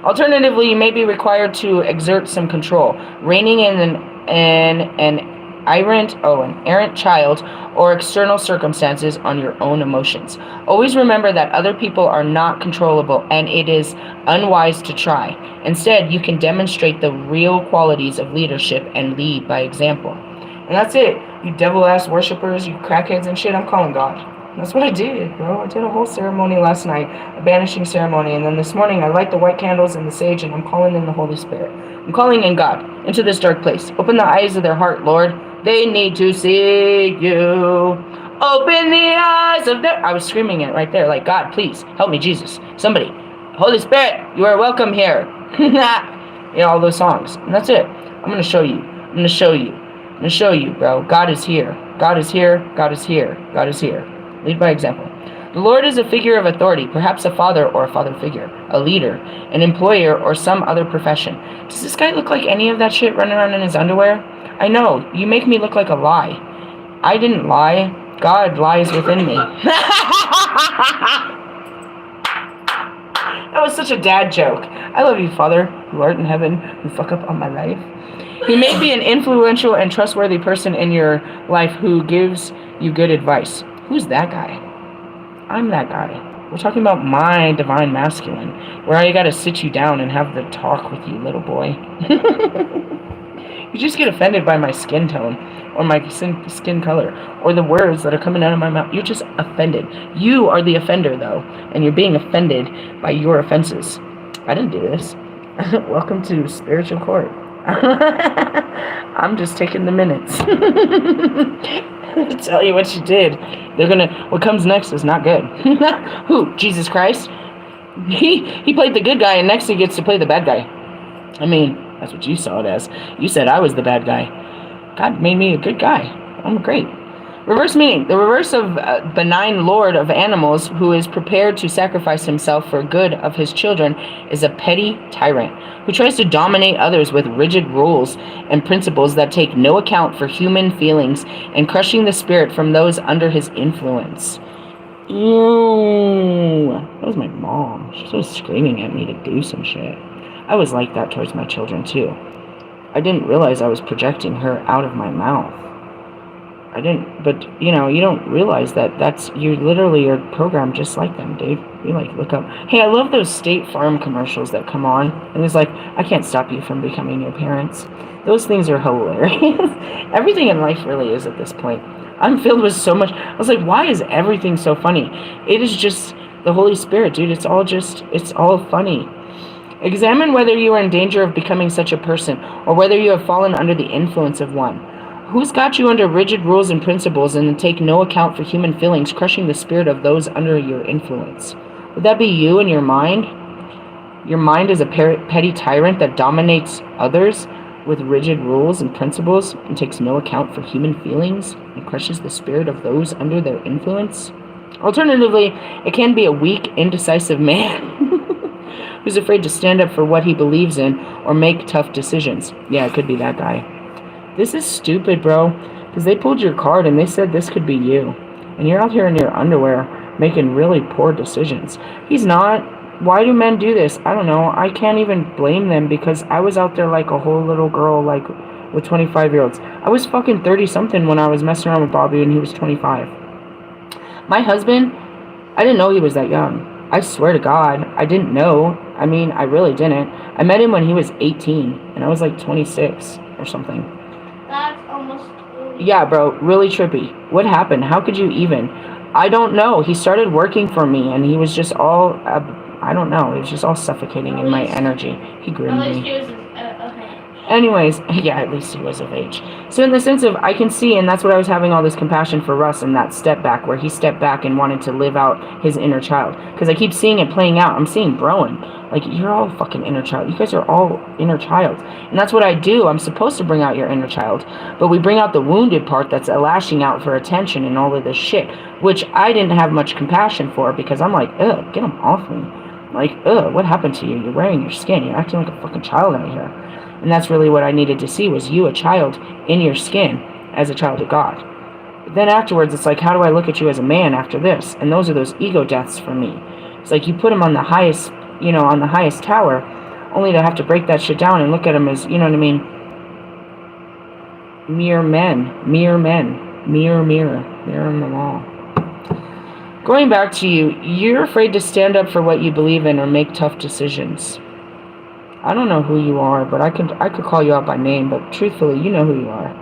Alternatively, you may be required to exert some control, reigning in an errant child or external circumstances on your own emotions. Always remember that other people are not controllable, and it is unwise to try. Instead, you can demonstrate the real qualities of leadership and lead by example. And that's it. You devil-ass worshippers, you crackheads and shit, I'm calling God. That's what I did, bro. I did a whole ceremony last night, a banishing ceremony, and then this morning I light the white candles and the sage, and I'm calling in the Holy Spirit. I'm calling in God into this dark place. Open the eyes of their heart, Lord. They need to see you. Open the eyes of their... I was screaming it right there, like, God, please, help me, Jesus. Somebody. Holy Spirit, you are welcome here. All those songs. And that's it. I'm going to show you. I'm going to show you. I'm going to show you, bro. God is here. God is here. God is here. God is here. Lead by example. The Lord is a figure of authority, perhaps a father or a father figure, a leader, an employer, or some other profession. Does this guy look like any of that shit running around in his underwear? I know. You make me look like a lie. I didn't lie. God lies within me. That was such a dad joke. I love you, Father, who art in heaven, who fuck up on my life. He may be an influential and trustworthy person in your life who gives you good advice. Who's that guy? I'm that guy. We're talking about my divine masculine, where I gotta sit you down and have the talk with you, little boy. You just get offended by my skin tone, or my skin color, or the words that are coming out of my mouth. You're just offended. You are the offender, though, and you're being offended by your offenses. I didn't do this. Welcome to spiritual court. I'm just taking the minutes. Tell you what you did. What comes next is not good. Who? Jesus Christ? He played the good guy, and next he gets to play the bad guy. I mean, that's what you saw it as. You said I was the bad guy. God made me a good guy. I'm great. Reverse meaning. The reverse of benign lord of animals who is prepared to sacrifice himself for good of his children is a petty tyrant who tries to dominate others with rigid rules and principles that take no account for human feelings and crushing the spirit from those under his influence. Ew. That was my mom. She was screaming at me to do some shit. I was like that towards my children too. I didn't realize I was projecting her out of my mouth. I didn't, but you don't realize that you literally are programmed just like them, Dave. You look up. Hey, I love those State Farm commercials that come on, and it's like, I can't stop you from becoming your parents. Those things are hilarious. Everything in life really is at this point. I'm filled with so much. I was like, why is everything so funny? It is just the Holy Spirit, dude. It's all funny. Examine whether you are in danger of becoming such a person, or whether you have fallen under the influence of one. Who's got you under rigid rules and principles and take no account for human feelings, crushing the spirit of those under your influence? Would that be you and your mind? Your mind is a petty tyrant that dominates others with rigid rules and principles and takes no account for human feelings and crushes the spirit of those under their influence? Alternatively, it can be a weak, indecisive man who's afraid to stand up for what he believes in or make tough decisions. Yeah, it could be that guy. This is stupid, bro, because they pulled your card and they said this could be you. And you're out here in your underwear making really poor decisions. He's not. Why do men do this? I don't know. I can't even blame them because I was out there like a whole little girl, like with 25-year-olds. I was fucking 30-something when I was messing around with Bobby and he was 25. My husband, I didn't know he was that young. I swear to God, I didn't know. I mean, I really didn't. I met him when he was 18 and I was like 26 or something. That's almost... Yeah, bro, really trippy. What happened? How could you even? I don't know. He started working for me, and he was just all, I don't know. He was just all suffocating in my energy. He groomed me. Anyways, yeah, at least he was of age. So in the sense of, I can see, and that's what I was having all this compassion for Russ in that step back, where he stepped back and wanted to live out his inner child. Because I keep seeing it playing out. I'm seeing Broen. Like, you're all fucking inner child. You guys are all inner child. And that's what I do. I'm supposed to bring out your inner child. But we bring out the wounded part that's lashing out for attention and all of this shit. Which I didn't have much compassion for because I'm like, ugh, get him off me. Like, ugh, what happened to you? You're wearing your skin. You're acting like a fucking child out here. And that's really what I needed to see was you, a child, in your skin as a child of God. But then afterwards, it's like, how do I look at you as a man after this? And those are those ego deaths for me. It's like you put him on the highest, on the highest tower, only to have to break that shit down and look at him as, you know what I mean? Mere men, mirror in the wall. Going back to you, you're afraid to stand up for what you believe in or make tough decisions. I don't know who you are, but I could call you out by name, but truthfully, you know who you are.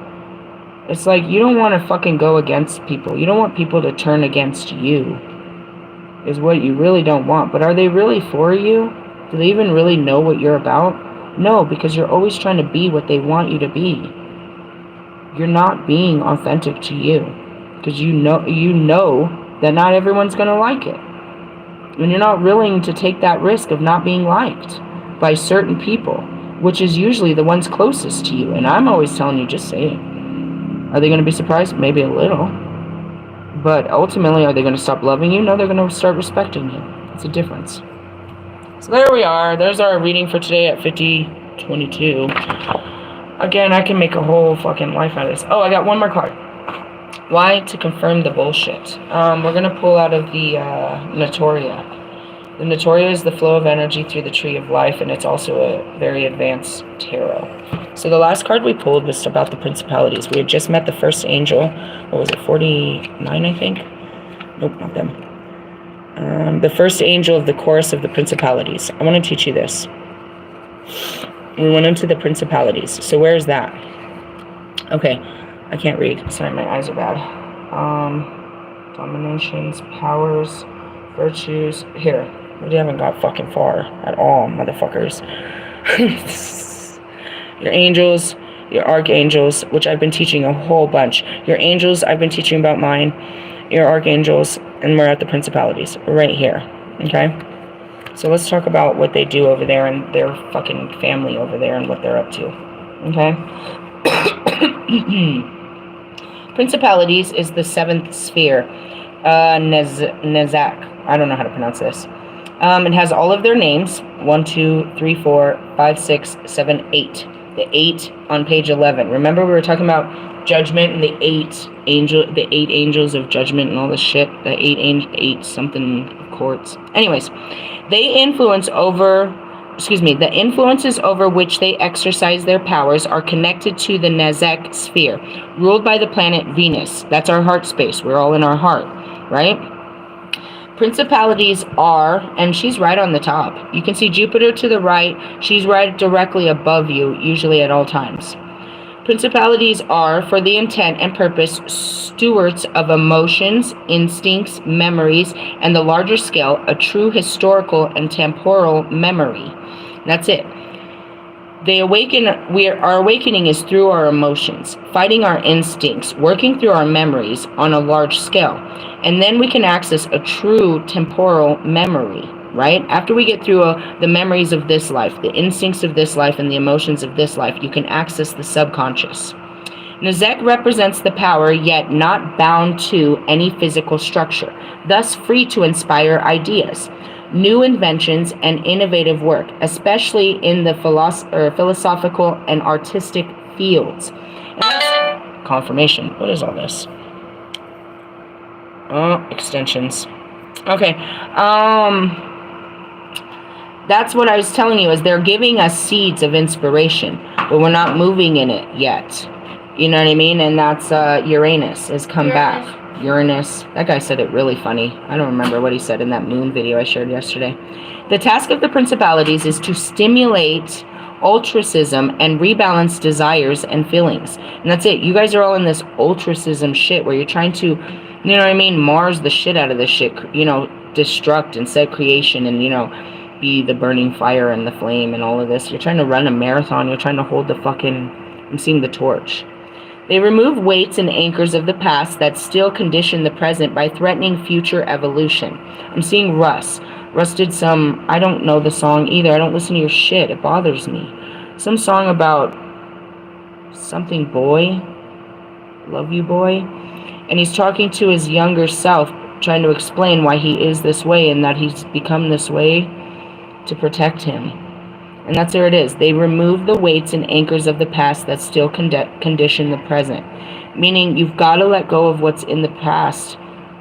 It's like you don't want to fucking go against people. You don't want people to turn against you, is what you really don't want. But are they really for you? Do they even really know what you're about? No, because you're always trying to be what they want you to be. You're not being authentic to you, because you know that not everyone's going to like it. And you're not willing to take that risk of not being liked by certain people, which is usually the ones closest to you. And I'm always telling you, just say it. Are they going to be surprised? Maybe a little. But ultimately, are they going to stop loving you? No, they're going to start respecting you. It's a difference. So there we are. There's our reading for today at 50:22. Again, I can make a whole fucking life out of this. Oh, I got one more card. Why? To confirm the bullshit. We're going to pull out of the Notoria. The Notoria is the flow of energy through the tree of life, and it's also a very advanced tarot. So the last card we pulled was about the principalities. We had just met the first angel. What was it, 49, I think? Nope, not them. The first angel of the chorus of the principalities. I want to teach you this. We went into the principalities. So where is that? Okay, I can't read. Sorry, my eyes are bad. Dominations, powers, virtues. Here. We haven't got fucking far at all, motherfuckers. Your angels, your archangels, which I've been teaching a whole bunch. Your angels, I've been teaching about mine. Your archangels, and we're at the principalities. Right here. Okay? So let's talk about what they do over there and their fucking family over there and what they're up to. Okay? Principalities is the seventh sphere. Nezak. I don't know how to pronounce this. It has all of their names. 1, 2, 3, 4, 5, 6, 7, 8. The 8 on page 11. Remember we were talking about judgment and the 8 angels of judgment and all this shit. The 8 something of courts. Anyways, the influences over which they exercise their powers are connected to the Nezek sphere, ruled by the planet Venus. That's our heart space. We're all in our heart, right? Principalities are, and she's right on the top. You can see Jupiter to the right. She's right directly above you, usually at all times. Principalities are, for the intent and purpose, stewards of emotions, instincts, memories, and the larger scale, a true historical and temporal memory. That's it. Our awakening is through our emotions, fighting our instincts, working through our memories on a large scale. And then we can access a true temporal memory, right? After we get through the memories of this life, the instincts of this life, and the emotions of this life, you can access the subconscious. Nezek represents the power, yet not bound to any physical structure, thus free to inspire ideas, new inventions, and innovative work, especially in the philosophical and artistic fields. Confirmation. What is all this? Oh, extensions. Okay. That's what I was telling you, is they're giving us seeds of inspiration, but we're not moving in it yet. You know what I mean? And that's Uranus has come back. Uranus. That guy said it really funny. I don't remember what he said in that moon video I shared yesterday. The task of the principalities is to stimulate altruism and rebalance desires and feelings. And that's it. You guys are all in this altruism shit where you're trying to, you know what I mean, Mars the shit out of this shit, you know, destruct and set creation and, you know, be the burning fire and the flame and all of this. You're trying to run a marathon. You're trying to hold the fucking, I'm seeing the torch. They remove weights and anchors of the past that still condition the present by threatening future evolution. I'm seeing Russ. Russ did some, I don't know the song either. I don't listen to your shit. It bothers me. Some song about something boy. Love you, boy. And he's talking to his younger self, trying to explain why he is this way and that he's become this way to protect him. And that's where it is. They remove the weights and anchors of the past that still condition the present. Meaning you've got to let go of what's in the past.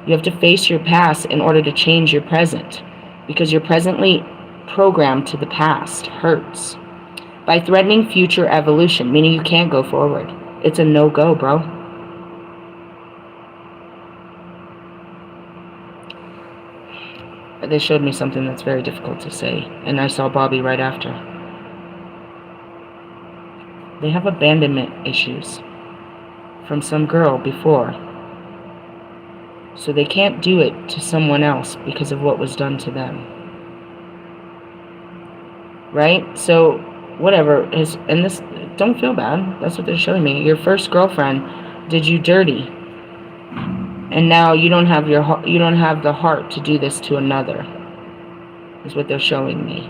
You have to face your past in order to change your present. Because you're presently programmed to the past. Hurts. By threatening future evolution. Meaning you can't go forward. It's a no-go, bro. They showed me something that's very difficult to say. And I saw Bobby right after. They have abandonment issues. from some girl before. So they can't do it to someone else because of what was done to them. Right? So, whatever. And this, don't feel bad. That's what they're showing me. Your first girlfriend did you dirty. And now you don't have the heart to do this to another. Is what they're showing me.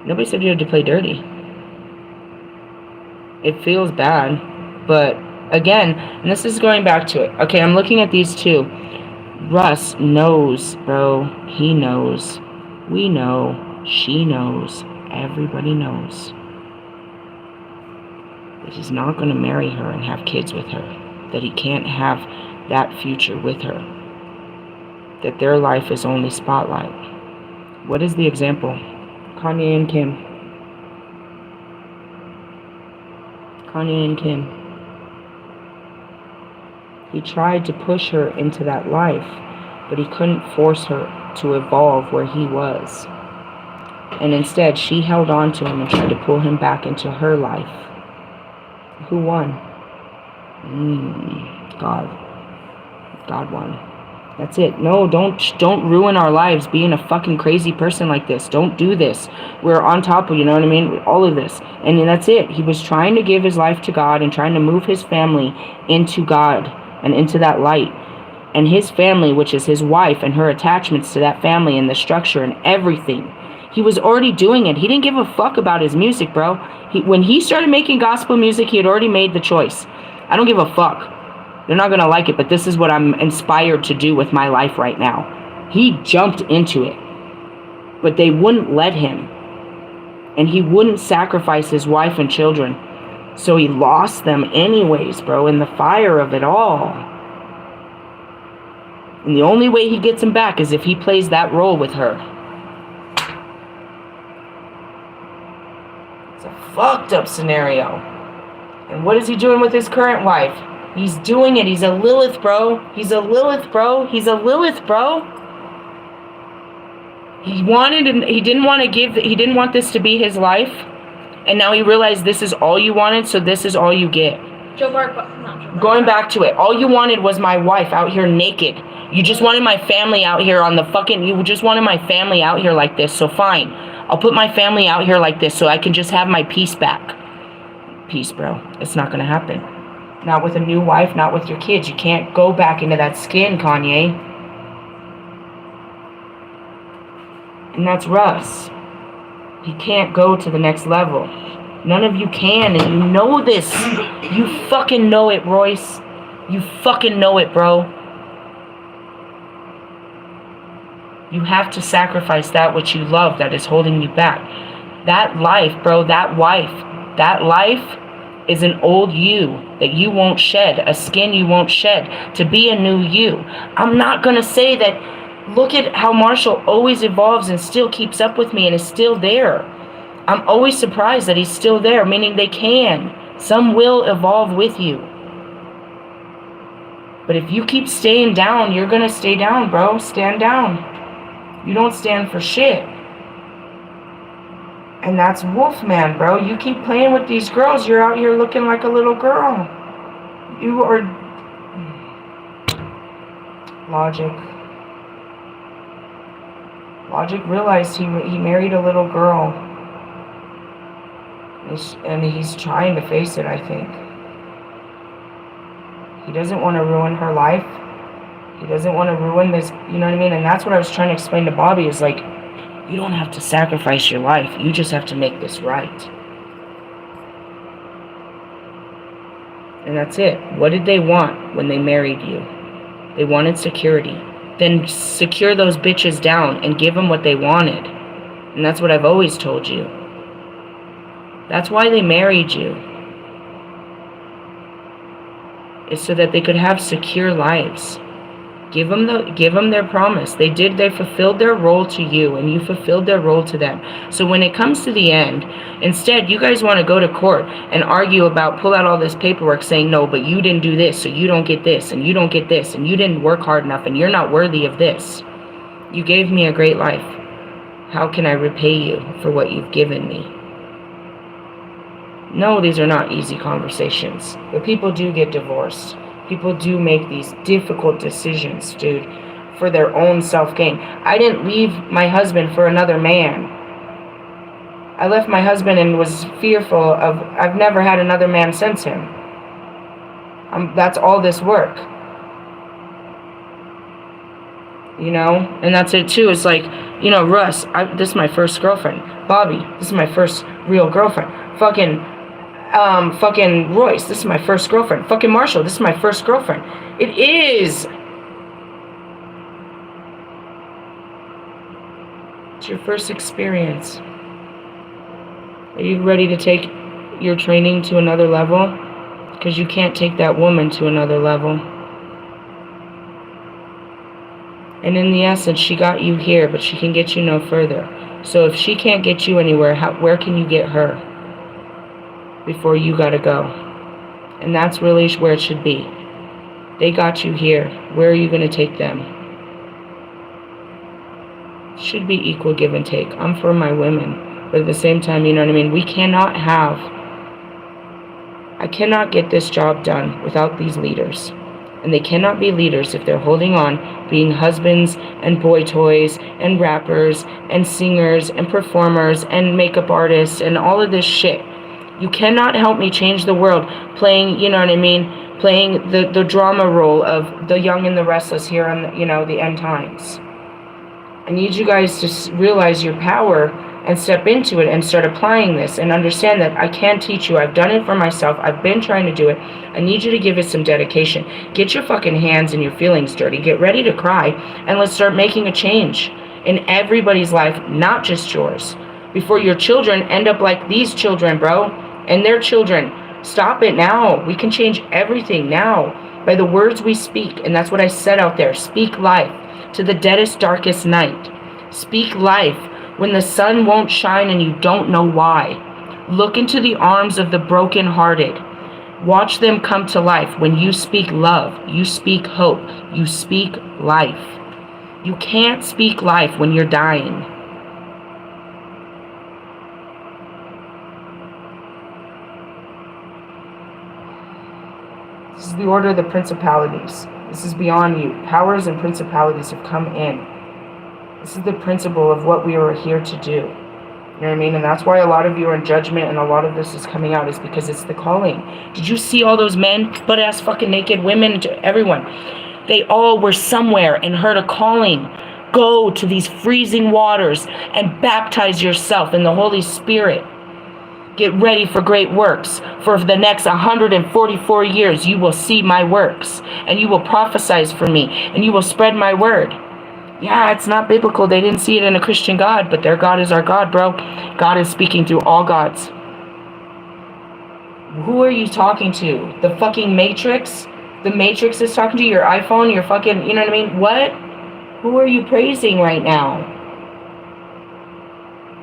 Nobody said you had to play dirty. It feels bad, but again, and this is going back to it. Okay, I'm looking at these two. Russ knows, bro. He knows. We know. She knows. Everybody knows that he's not going to marry her and have kids with her. That he can't have that future with her. That their life is only spotlight. What is the example? Kanye and Kim. Kanye and Kim. He tried to push her into that life, but he couldn't force her to evolve where he was. And instead, she held on to him and tried to pull him back into her life. Who won? God. God won. That's it. No, don't ruin our lives being a fucking crazy person like this. Don't do this. We're on top of, you know what I mean? All of this. And that's it. He was trying to give his life to God and trying to move his family into God and into that light. And his family, which is his wife and her attachments to that family and the structure and everything. He was already doing it. He didn't give a fuck about his music, bro. When he started making gospel music, he had already made the choice. I don't give a fuck. They're not going to like it, but this is what I'm inspired to do with my life right now. He jumped into it, but they wouldn't let him. And he wouldn't sacrifice his wife and children. So he lost them anyways, bro, in the fire of it all. And the only way he gets them back is if he plays that role with her. It's a fucked up scenario. And what is he doing with his current wife? He's doing it. He's a Lilith, bro. He's a Lilith, bro. He's a Lilith, bro. He didn't want this to be his life. And now he realized this is all you wanted, so this is all you get. Going back to it, all you wanted was my wife out here naked. You just wanted my family out here you just wanted my family out here like this, so fine. I'll put my family out here like this so I can just have my peace back. Peace, bro. It's not gonna happen. Not with a new wife, not with your kids. You can't go back into that skin, Kanye. And that's Russ. He can't go to the next level. None of you can, and you know this. You fucking know it, Royce. You fucking know it, bro. You have to sacrifice that which you love that is holding you back. That life, bro, that life is an old you that you won't shed, a skin you won't shed, to be a new you. I'm not going to say that, look at how Marshall always evolves and still keeps up with me and is still there. I'm always surprised that he's still there, meaning they can. Some will evolve with you. But if you keep staying down, you're going to stay down, bro. Stand down. You don't stand for shit. And that's Wolfman, bro. You keep playing with these girls, you're out here looking like a little girl. You are... Logic realized he married a little girl. And he's trying to face it, I think. He doesn't want to ruin her life. He doesn't want to ruin this, you know what I mean? And that's what I was trying to explain to Bobby, is like, you don't have to sacrifice your life. You just have to make this right. And that's it. What did they want when they married you? They wanted security. Then secure those bitches down and give them what they wanted. And that's what I've always told you. That's why they married you. It's so that they could have secure lives. Give them their promise. They fulfilled their role to you, and you fulfilled their role to them. So when it comes to the end, instead, you guys want to go to court and argue about, pull out all this paperwork saying, no, but you didn't do this, so you don't get this, and you don't get this, and you didn't work hard enough, and you're not worthy of this. You gave me a great life. How can I repay you for what you've given me? No, these are not easy conversations. But people do get divorced. People do make these difficult decisions, dude, for their own self-gain. I didn't leave my husband for another man. I left my husband and was fearful of, I've never had another man since him. That's all this work. You know? And that's it too. It's like, you know, Russ, this is my first girlfriend. Bobby, this is my first real girlfriend. Fucking Royce, this is my first girlfriend. Fucking Marshall, this is my first girlfriend. It is. It's your first experience. Are you ready to take your training to another level? Because you can't take that woman to another level. And in the essence, she got you here, but she can get you no further. So if she can't get you anywhere, where can you get her before you gotta go? And that's really where it should be. They got you here. Where are you gonna take them? It should be equal give and take. I'm for my women. But at the same time, you know what I mean? I cannot get this job done without these leaders. And they cannot be leaders if they're holding on, being husbands and boy toys and rappers and singers and performers and makeup artists and all of this shit. You cannot help me change the world playing, you know what I mean, playing the drama role of the young and the restless here on the, you know, the end times. I need you guys to realize your power and step into it and start applying this and understand that I can teach you. I've done it for myself. I've been trying to do it. I need you to give it some dedication. Get your fucking hands and your feelings dirty. Get ready to cry, and let's start making a change in everybody's life, not just yours, before your children end up like these children, bro, and their children. Stop it now. We can change everything now by the words we speak. And that's what I said out there. Speak life to the deadest, darkest night. Speak life when the sun won't shine and you don't know why. Look into the arms of the brokenhearted. Watch them come to life. When you speak love, you speak hope, you speak life. You can't speak life when you're dying. This is the order of the principalities. This is beyond you. Powers and principalities have come in. This is the principle of what we are here to do. You know what I mean? And that's why a lot of you are in judgment and a lot of this is coming out, is because it's the calling. Did you see all those men, butt-ass fucking naked women, everyone? They all were somewhere and heard a calling. Go to these freezing waters and baptize yourself in the Holy Spirit. Get ready for great works. For the next 144 years, you will see my works. And you will prophesize for me. And you will spread my word. Yeah, it's not biblical. They didn't see it in a Christian God, but their God is our God, bro. God is speaking through all gods. Who are you talking to? The fucking Matrix? The Matrix is talking to you? Your iPhone? Your fucking, you know what I mean? What? Who are you praising right now?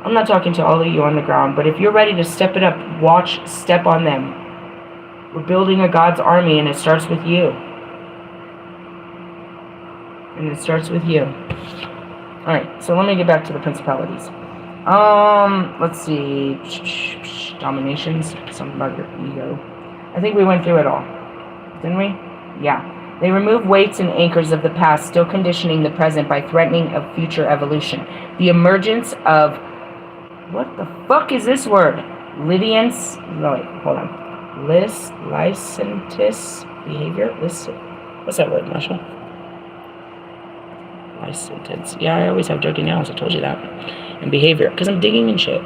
I'm not talking to all of you on the ground, but if you're ready to step it up, watch, step on them. We're building a God's army, and it starts with you. And it starts with you. Alright, so let me get back to the principalities. Let's see. Dominations. Something about your ego. I think we went through it all. Didn't we? Yeah. They remove weights and anchors of the past, still conditioning the present by threatening of future evolution. The emergence of... What the fuck is this word? Lydians... No, wait, hold on. Licentious behavior? What's that word, Marshall? Licentious. Yeah, I always have dirty nails, I told you that. And behavior, because I'm digging and shit.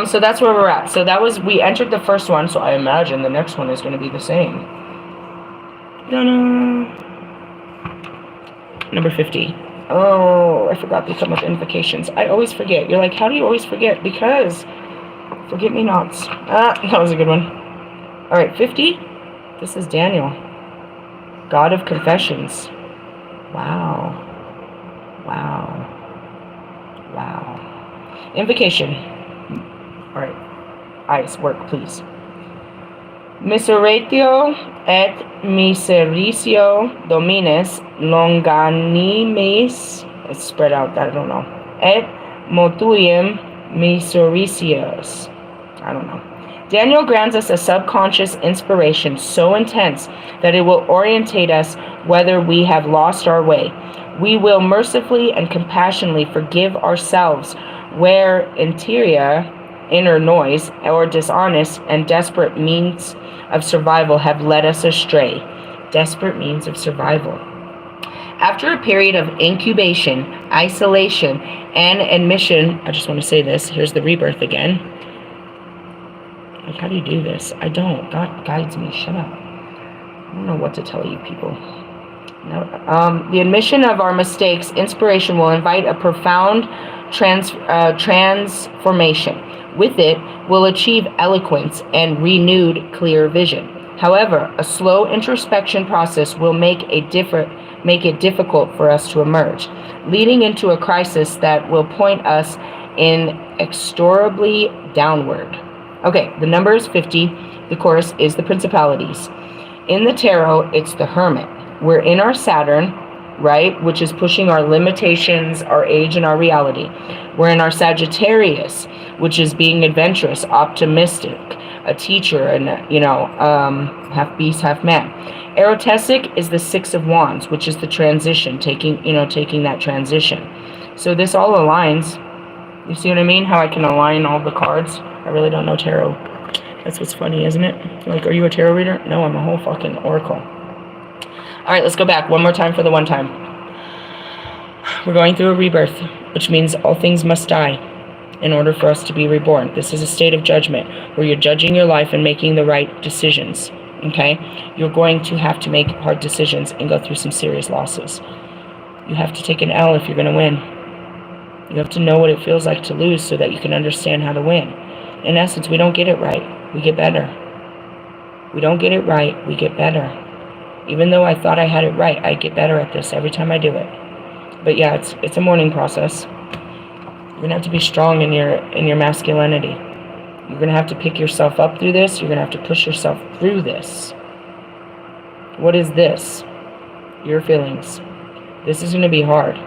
So that's where we're at. So that was... We entered the first one, so I imagine the next one is going to be the same. Number 50. Oh, I forgot to come with invocations. I always forget. You're like, how do you always forget? Because forget me nots. That was a good one. All right, 50. This is Daniel, God of confessions. Wow. Invocation. All right, eyes, work, please. Miseratio et misericio domines longanimis, it's spread out, I don't know, et motuiem misericios. I don't know. Daniel grants us a subconscious inspiration so intense that it will orientate us whether we have lost our way. We will mercifully and compassionately forgive ourselves where inner noise or dishonest and desperate means of survival have led us astray. Desperate means of survival. After a period of incubation, isolation, and admission, I just want to say this, here's the rebirth again. Like, how do you do this? I don't. God guides me. Shut up. I don't know what to tell you people. No. The admission of our mistakes, inspiration will invite a profound transformation. With it, we'll achieve eloquence and renewed clear vision. However, a slow introspection process will make it difficult for us to emerge, leading into a crisis that will point us inexorably downward. Okay, the number is 50. The chorus is the principalities. In the tarot, it's the hermit. We're in our Saturn, right, which is pushing our limitations, our age, and our reality. We're in our Sagittarius, which is being adventurous, optimistic, a teacher, and half beast, half man. Erotesic is the Six of Wands, which is the transition, taking that transition. So this all aligns. You see what I mean? How I can align all the cards. I really don't know tarot. That's what's funny, isn't it? Like, are you a tarot reader? No, I'm a whole fucking oracle. All right, let's go back one more time for the one time. We're going through a rebirth, which means all things must die in order for us to be reborn. This is a state of judgment where you're judging your life and making the right decisions, okay? You're going to have to make hard decisions and go through some serious losses. You have to take an L if you're going to win. You have to know what it feels like to lose so that you can understand how to win. In essence, we don't get it right, we get better. We don't get it right, we get better. Even though I thought I had it right, I get better at this every time I do it. But yeah, it's a mourning process. You're gonna have to be strong in your masculinity. You're gonna have to pick yourself up through this. You're gonna have to push yourself through this. What is this? Your feelings. This is gonna be hard.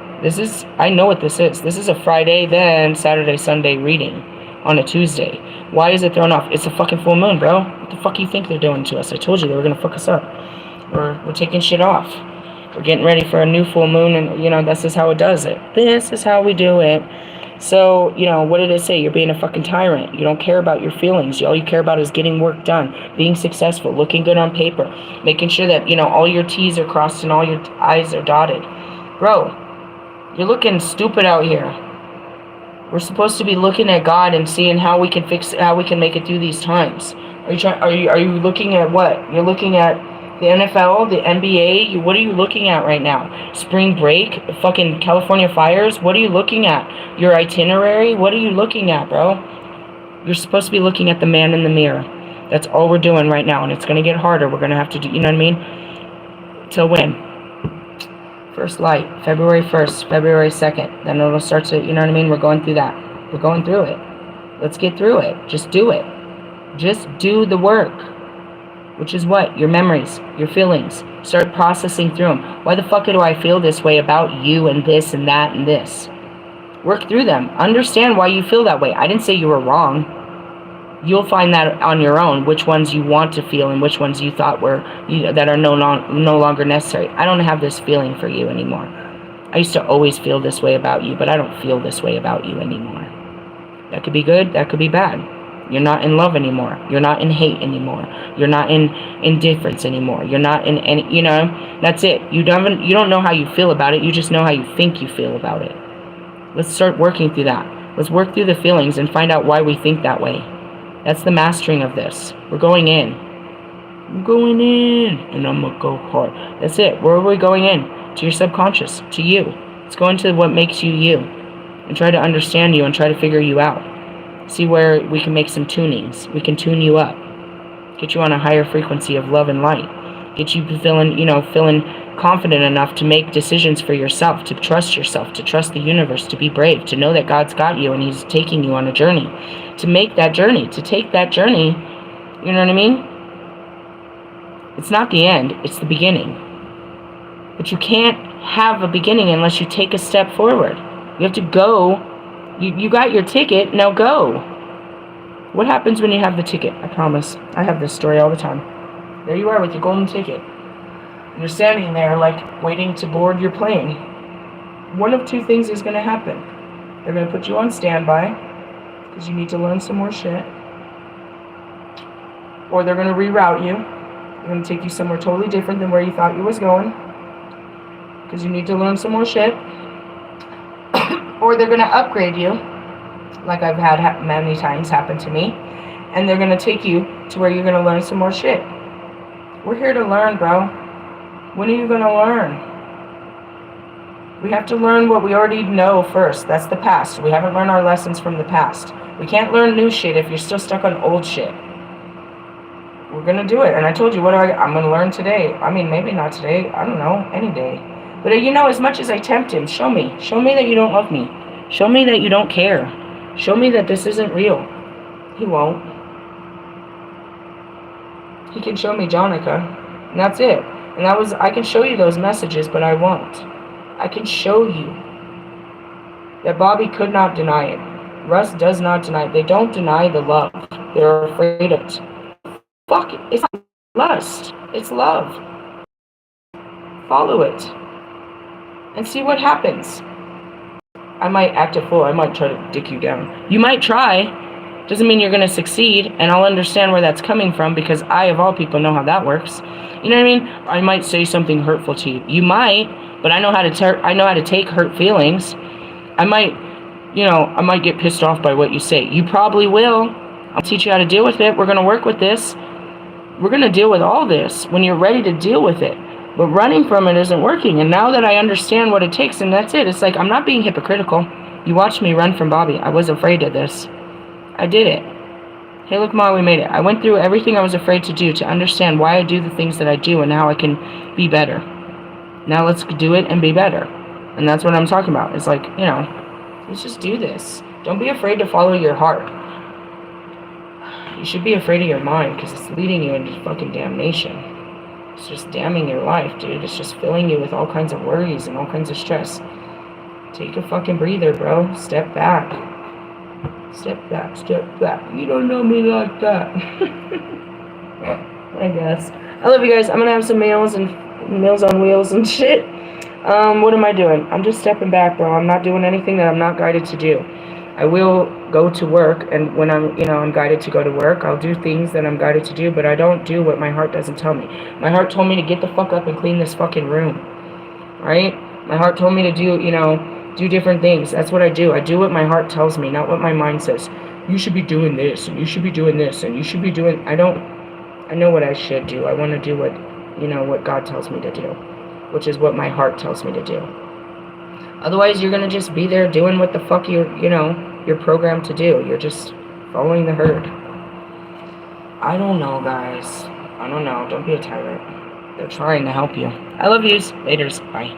I know what this is. This is a Friday, then Saturday, Sunday reading on a Tuesday. Why is it thrown off? It's a fucking full moon, bro. What the fuck do you think they're doing to us? I told you they were gonna fuck us up. We're taking shit off. We're getting ready for a new full moon, and this is how it does it. This is how we do it. So, what did it say? You're being a fucking tyrant. You don't care about your feelings. All you care about is getting work done, being successful, looking good on paper, making sure that, all your T's are crossed and all your I's are dotted. Bro, you're looking stupid out here. We're supposed to be looking at God and seeing how we can make it through these times. Are you looking at what? You're looking at the NFL, the NBA, what are you looking at right now? Spring break, fucking California fires, what are you looking at? Your itinerary, what are you looking at, bro? You're supposed to be looking at the man in the mirror. That's all we're doing right now, and it's going to get harder. We're going to have to do, you know what I mean? Till when? First light, February 1st, February 2nd. Then it'll start to, you know what I mean? We're going through that. We're going through it. Let's get through it. Just do it. Just do the work. Which is what? Your memories, your feelings. Start processing through them. Why the fuck do I feel this way about you and this and that and this? Work through them. Understand why you feel that way. I didn't say you were wrong. You'll find that on your own, which ones you want to feel and which ones you thought were, that are no longer necessary. I don't have this feeling for you anymore. I used to always feel this way about you, but I don't feel this way about you anymore. That could be good, that could be bad. You're not in love anymore. You're not in hate anymore. You're not in indifference anymore. You're not in any, that's it. You don't know how you feel about it. You just know how you think you feel about it. Let's start working through that. Let's work through the feelings and find out why we think that way. That's the mastering of this. We're going in. I'm going in. And I'm going to go hard. That's it. Where are we going in? To your subconscious. To you. Let's go into what makes you you. And try to understand you and try to figure you out. See where we can make some tunings. We can tune you up. Get you on a higher frequency of love and light. Get you feeling confident enough to make decisions for yourself, to trust the universe, to be brave, to know that God's got you and He's taking you on a journey. To make that journey, to take that journey, you know what I mean? It's not the end, it's the beginning. But you can't have a beginning unless you take a step forward. You have to go. You got your ticket, now go. What happens when you have the ticket? I promise. I have this story all the time. There you are with your golden ticket. You're standing there like waiting to board your plane. One of two things is going to happen. They're going to put you on standby because you need to learn some more shit. Or they're going to reroute you. They're going to take you somewhere totally different than where you thought you was going because you need to learn some more shit. Or they're going to upgrade you, like I've had many times happen to me, and they're going to take you to where you're going to learn some more shit. We're here to learn, bro. When are you going to learn? We have to learn what we already know first. That's the past. We haven't learned our lessons from the past. We can't learn new shit if you're still stuck on old shit. We're going to do it. And I told you, I'm going to learn today. I mean, maybe not today. I don't know. Any day. But you know, as much as I tempt him, show me. Show me that you don't love me. Show me that you don't care. Show me that this isn't real. He won't. He can show me Jonica. And that's it. And I can show you those messages, but I won't. I can show you that Bobby could not deny it. Russ does not deny it. They don't deny the love. They're afraid of it. Fuck it. It's not lust. It's love. Follow it. And see what happens. I might act a fool. I might try to dick you down. You might try. Doesn't mean you're going to succeed. And I'll understand where that's coming from because I, of all people, know how that works. You know what I mean? I might say something hurtful to you. You might, but I know how to take hurt feelings. I might get pissed off by what you say. You probably will. I'll teach you how to deal with it. We're going to work with this. We're going to deal with all this when you're ready to deal with it. But running from it isn't working. And now that I understand what it takes, and that's it. It's like, I'm not being hypocritical. You watched me run from Bobby. I was afraid of this. I did it. Hey, look, Ma, we made it. I went through everything I was afraid to do to understand why I do the things that I do and how I can be better. Now let's do it and be better. And that's what I'm talking about. It's like, let's just do this. Don't be afraid to follow your heart. You should be afraid of your mind because it's leading you into fucking damnation. It's just damning your life, dude. It's just filling you with all kinds of worries and all kinds of stress. Take a fucking breather, bro. Step back. Step back, step back. You don't know me like that. I guess. I love you guys. I'm going to have some meals on wheels and shit. What am I doing? I'm just stepping back, bro. I'm not doing anything that I'm not guided to do. I will go to work, and when I'm guided to go to work, I'll do things that I'm guided to do, but I don't do what my heart doesn't tell me. My heart told me to get the fuck up and clean this fucking room. Right? My heart told me to do different things. That's what I do. I do what my heart tells me, not what my mind says. You should be doing this, and you should be doing this, and you should be doing... I know what I should do. I want to do what God tells me to do, which is what my heart tells me to do. Otherwise, you're going to just be there doing what the fuck you're programmed to do. You're just following the herd. I don't know, guys. I don't know. Don't be a tyrant. They're trying to help you. I love yous. Laters. Bye.